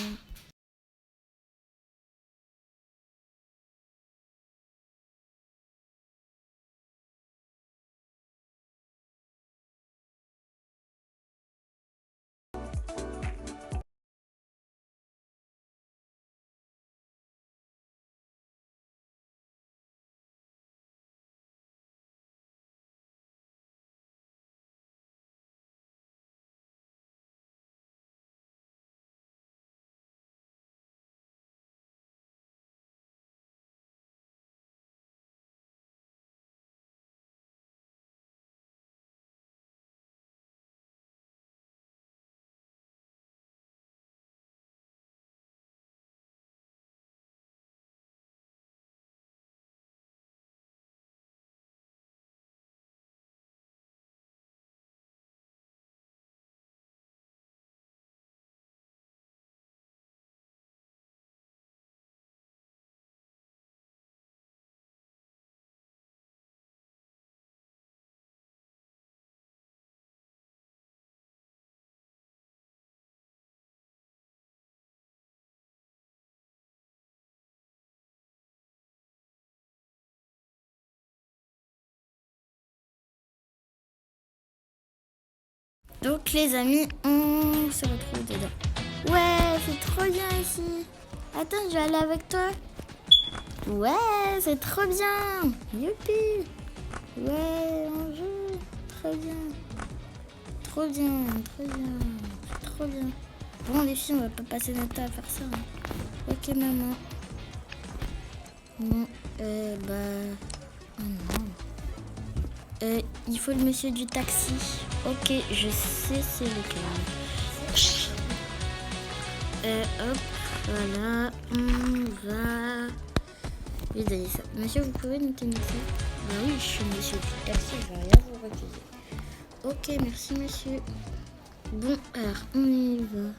Donc les amis, on se retrouve dedans. Ouais, c'est trop bien ici. Attends, je vais aller avec toi. Ouais, c'est trop bien. Youpi. Ouais, on joue. Trop bien. Trop bien, trop bien. Trop bien. Bon les filles, on va pas passer notre temps à faire ça. Ok maman. Non, oh non. Il faut le monsieur du taxi. Ok, je sais c'est lequel. Hop, voilà, on va lui donner ça. Monsieur, vous pouvez nous tenir ça? Bah oui, je suis monsieur du taxi, je vais rien vous refuser. Ok, merci monsieur. Bon, alors, on y va.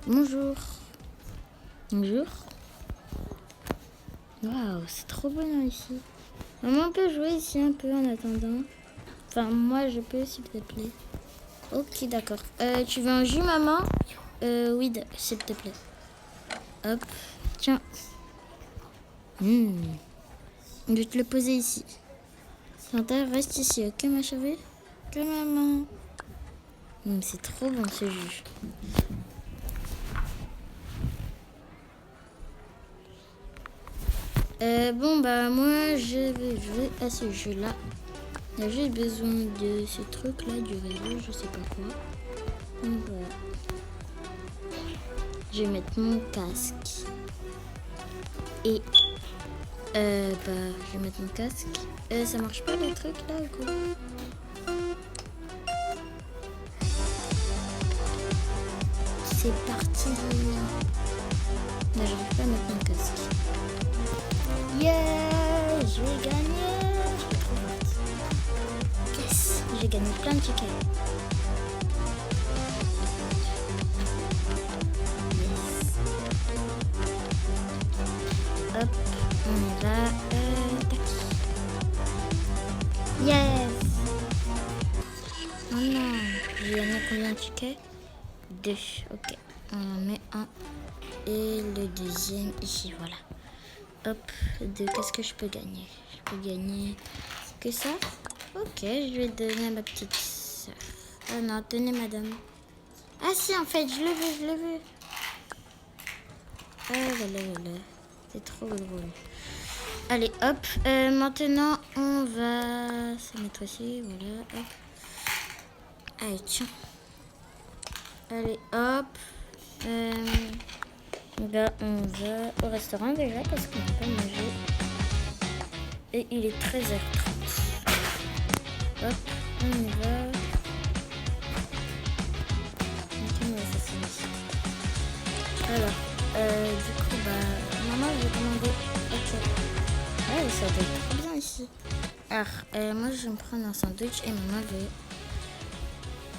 Bonjour. Bonjour. Waouh, c'est trop bien ici. Maman, on peut jouer ici un peu en attendant. Enfin, moi, je peux, s'il te plaît. Ok, d'accord. Tu veux un jus, maman? Oui, s'il te plaît. Hop, tiens. Je vais te le poser ici. Santa, reste ici, ok, ma chérie? Ok, maman. C'est trop bon, ce jus. Bon, bah, moi, je vais jouer à ce jeu-là. J'ai juste besoin de ce truc-là, du réseau, je sais pas quoi. Donc, voilà. Je vais mettre mon casque. Et, je vais mettre mon casque. Ça marche pas, le truc, là, ou quoi? C'est parti. Là, j'arrive pas à mettre mon casque. Yeah, je vais gagner. Je suis trop forte. Yes, j'ai gagné plein de tickets. Yes. Hop, on y va. Tac. Yes. Oh non, j'ai gagné combien de tickets? 2. Ok, on en met un. Et le deuxième ici, voilà. Hop, qu'est-ce que je peux gagner? Je peux gagner que ça. Ok, je vais donner à ma petite soeur. Ah non, tenez madame. Ah si, en fait, je l'ai vu. Ah là là là là. C'est trop drôle. Allez, hop. Maintenant, on va se mettre ici. Voilà, hop. Allez, tiens. Allez, hop. Là, on va au restaurant déjà parce qu'on n'a pas mangé. Et il est 13h30. Hop, on y va. Ok, on va faire ça ici. Alors, du coup, maman, je vais commander. Ok. Ouais, ça doit être trop bien ici. Alors, moi, je vais me prendre un sandwich et maman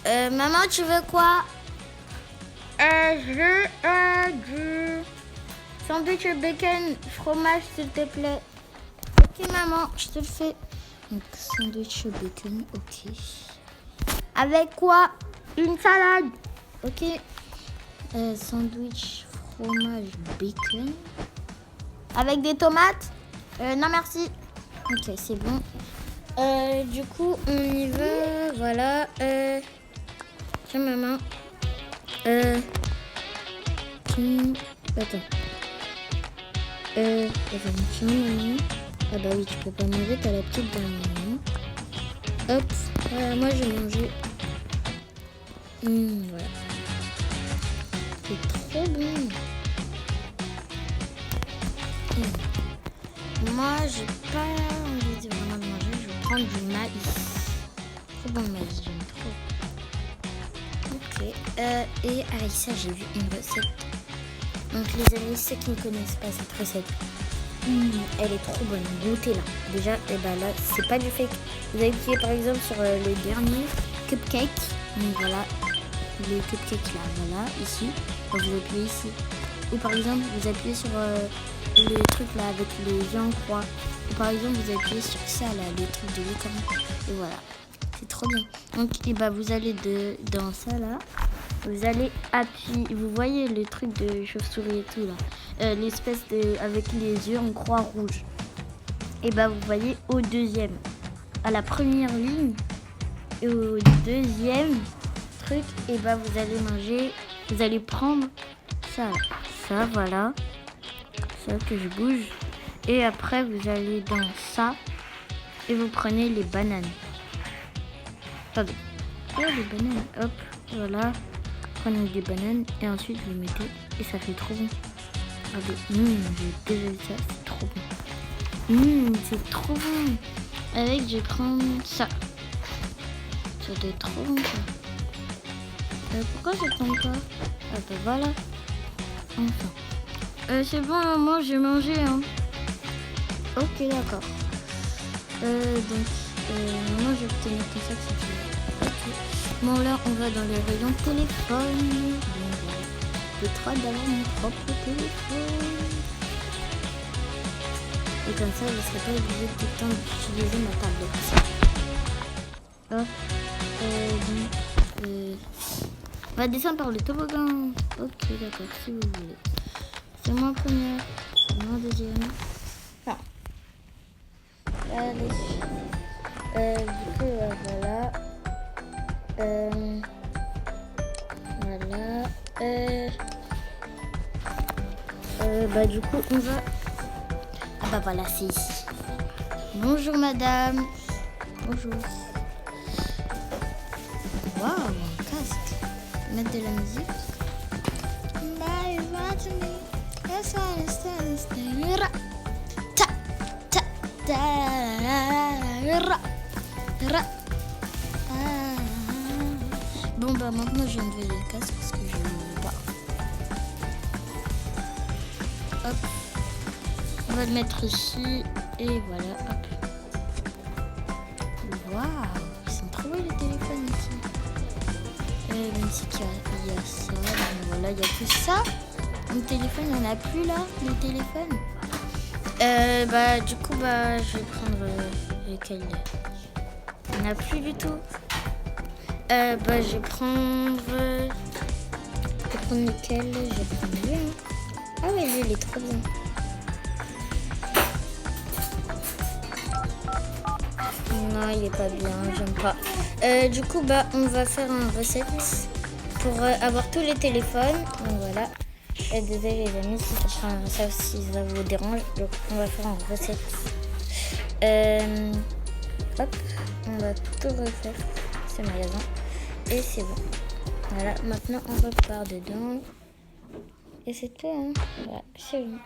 veut. Maman, tu veux quoi? Je veux du sandwich bacon, fromage, s'il te plaît. Ok, maman, je te le fais. Donc, sandwich bacon, ok. Avec quoi? Une salade. Ok. Sandwich fromage bacon. Avec des tomates? Non, merci. Ok, c'est bon. Du coup, on y va. Voilà. Tiens, maman. Attends. Tiens, maman. Ah bah oui, tu peux pas manger, t'as la petite dernière. Hop. Voilà, moi, j'ai mangé. Voilà. C'est trop bon. Moi, j'ai pas envie de vraiment manger. Je vais prendre du maïs. Trop bon le maïs, j'aime trop. Ok. Et avec ça, j'ai vu une recette. Donc, les amis, ceux qui ne connaissent pas cette recette, elle est trop bonne. Goûtez-la. Déjà, et là, c'est pas du fake. Vous appuyez par exemple sur le dernier cupcake. Donc voilà, le cupcake là, voilà, ici. Donc vous appuyez ici. Ou par exemple, vous appuyez sur le truc là avec les yeux en croix. Ou par exemple, vous appuyez sur ça là, le truc de l'écran. Et voilà, c'est trop bien. Donc, vous allez dans ça là. Vous allez appuyer, vous voyez le truc de chauve-souris et tout là, l'espèce de avec les yeux en croix rouge. Et vous voyez au deuxième, à la première ligne et au deuxième truc, vous allez manger, vous allez prendre ça, voilà, ça que je bouge. Et après vous allez dans ça et vous prenez les bananes. Attendez, les bananes, hop, voilà. Prenez des bananes et ensuite vous les mettez et ça fait trop bon. Regardez, j'ai déjà vu ça, c'est trop bon. C'est trop bon. Avec, je vais prendre ça. Ça doit être trop bon ça. Pourquoi je prends pas? Ah voilà. Enfin. C'est bon, maman, j'ai mangé. Hein. Ok, d'accord. Donc, maman, je vais obtenir tout ça que c'est tout. Bon là on va dans le rayon téléphone. Bon voilà. J'ai trop d'avoir mon propre téléphone. Et comme ça je ne serai pas obligée tout le temps d'utiliser ma tablette. On va descendre par le toboggan. Ok d'accord, si vous voulez. C'est moi en première, c'est moi en deuxième. Ah. Allez. Du coup voilà. Voilà. Du coup, on va... Ah voilà, c'est ici. Bonjour, madame. Bonjour. Waouh, un casque. Mettre de la musique. Bon maintenant je viens de veiller le casque parce que je ne veux pas. Hop. On va le mettre ici et voilà, hop. Waouh, ils sont trop beaux les téléphones ici. Même si il y a ça, donc voilà, il y a tout ça. Mon téléphone, il n'y en a plus là, le téléphone. Du coup, je vais prendre lequel. Il n'y en a plus du tout. Je vais prendre lequel. Je vais prendre lui. Ah oui, lui, il est trop bien. Non, il est pas bien, j'aime pas. Du coup, on va faire une recette. pour avoir tous les téléphones. Donc voilà. Désolé les amis si ça vous dérange. Donc on va faire une recette. Hop, on va tout refaire ce magasin. Et c'est bon. Voilà, maintenant on repart dedans. Et c'est tout, hein. Voilà, c'est bon.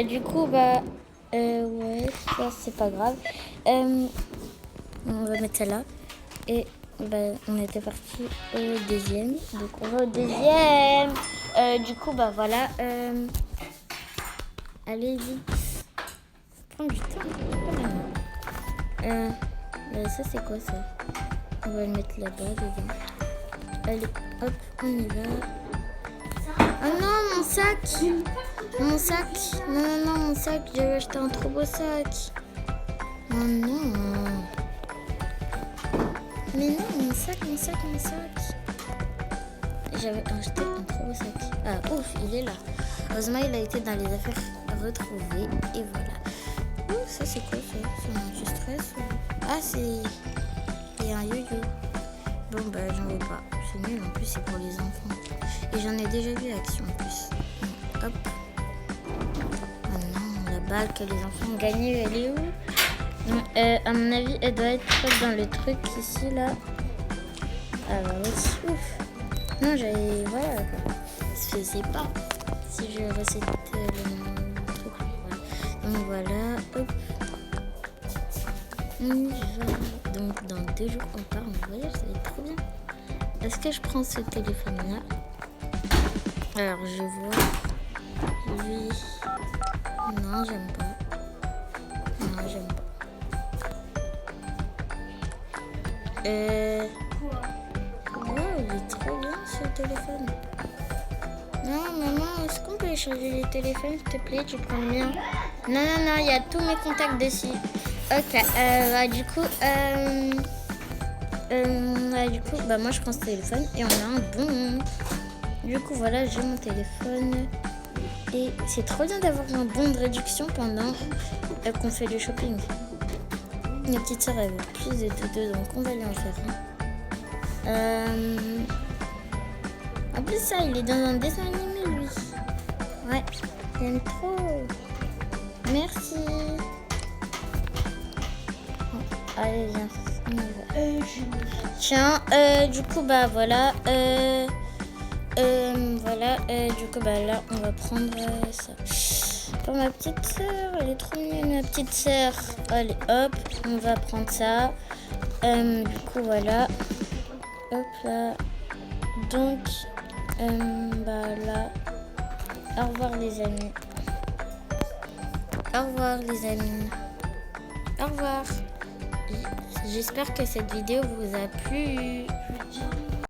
Du coup, ouais, ça c'est pas grave. On va mettre ça là. Et on était parti au deuxième. Donc on va au deuxième. Du coup, voilà. Allez vite. Prends du temps. Ça c'est quoi ça? On va le mettre là-bas dedans. Allez, hop, on y va. Oh non, mon sac! Mon sac! Non, mon sac, j'avais acheté un trop beau sac. Oh non! Mais non, mon sac! J'avais acheté un trop beau sac. Ah, ouf, il est là. Heureusement, il a été dans les affaires retrouvées. Et voilà. Ouh, ça, c'est quoi ça? C'est un anti-stress? Ah, c'est un yo-yo. Bon, j'en veux pas. C'est nul, en plus, c'est pour les enfants. Et j'en ai déjà vu action en plus. Hop. Oh non, la balle que les enfants ont gagnée, elle est où? À mon avis, elle doit être dans le truc ici, là. Ah bah oui, ouf. Non, j'avais... Voilà, quoi. Ça se faisait pas si je recette le truc. Voilà. Donc voilà, hop. On y va. Donc dans 2 jours, on part en voyage, ça va être trop bien. Est-ce que je prends ce téléphone-là? Alors, je vois. Oui. Non, j'aime pas. Non, j'aime pas. Wow, il est trop bien ce téléphone. Non, maman, est-ce qu'on peut échanger les téléphones, s'il te plaît? Tu prends le mien. Non, il y a tous mes contacts dessus. Ok, du coup, moi je prends ce téléphone et on a un bon. Du coup, voilà, j'ai mon téléphone. Et c'est trop bien d'avoir un bon de réduction pendant qu'on fait le shopping. Ma petite soeur, elle veut plus de dodo, donc on va lui en faire un. En plus, ça, il est dans un dessin animé, lui. Ouais, j'aime trop. Merci. Bon, allez, viens, on y va. Tiens, du coup, voilà. Voilà, du coup, là, on va prendre ça. Pour ma petite sœur, elle est trop mignonne, ma petite sœur. Allez, hop, on va prendre ça. Du coup, voilà. Hop là. Donc, là. Au revoir, les amis. Au revoir, les amis. Au revoir. J'espère que cette vidéo vous a plu.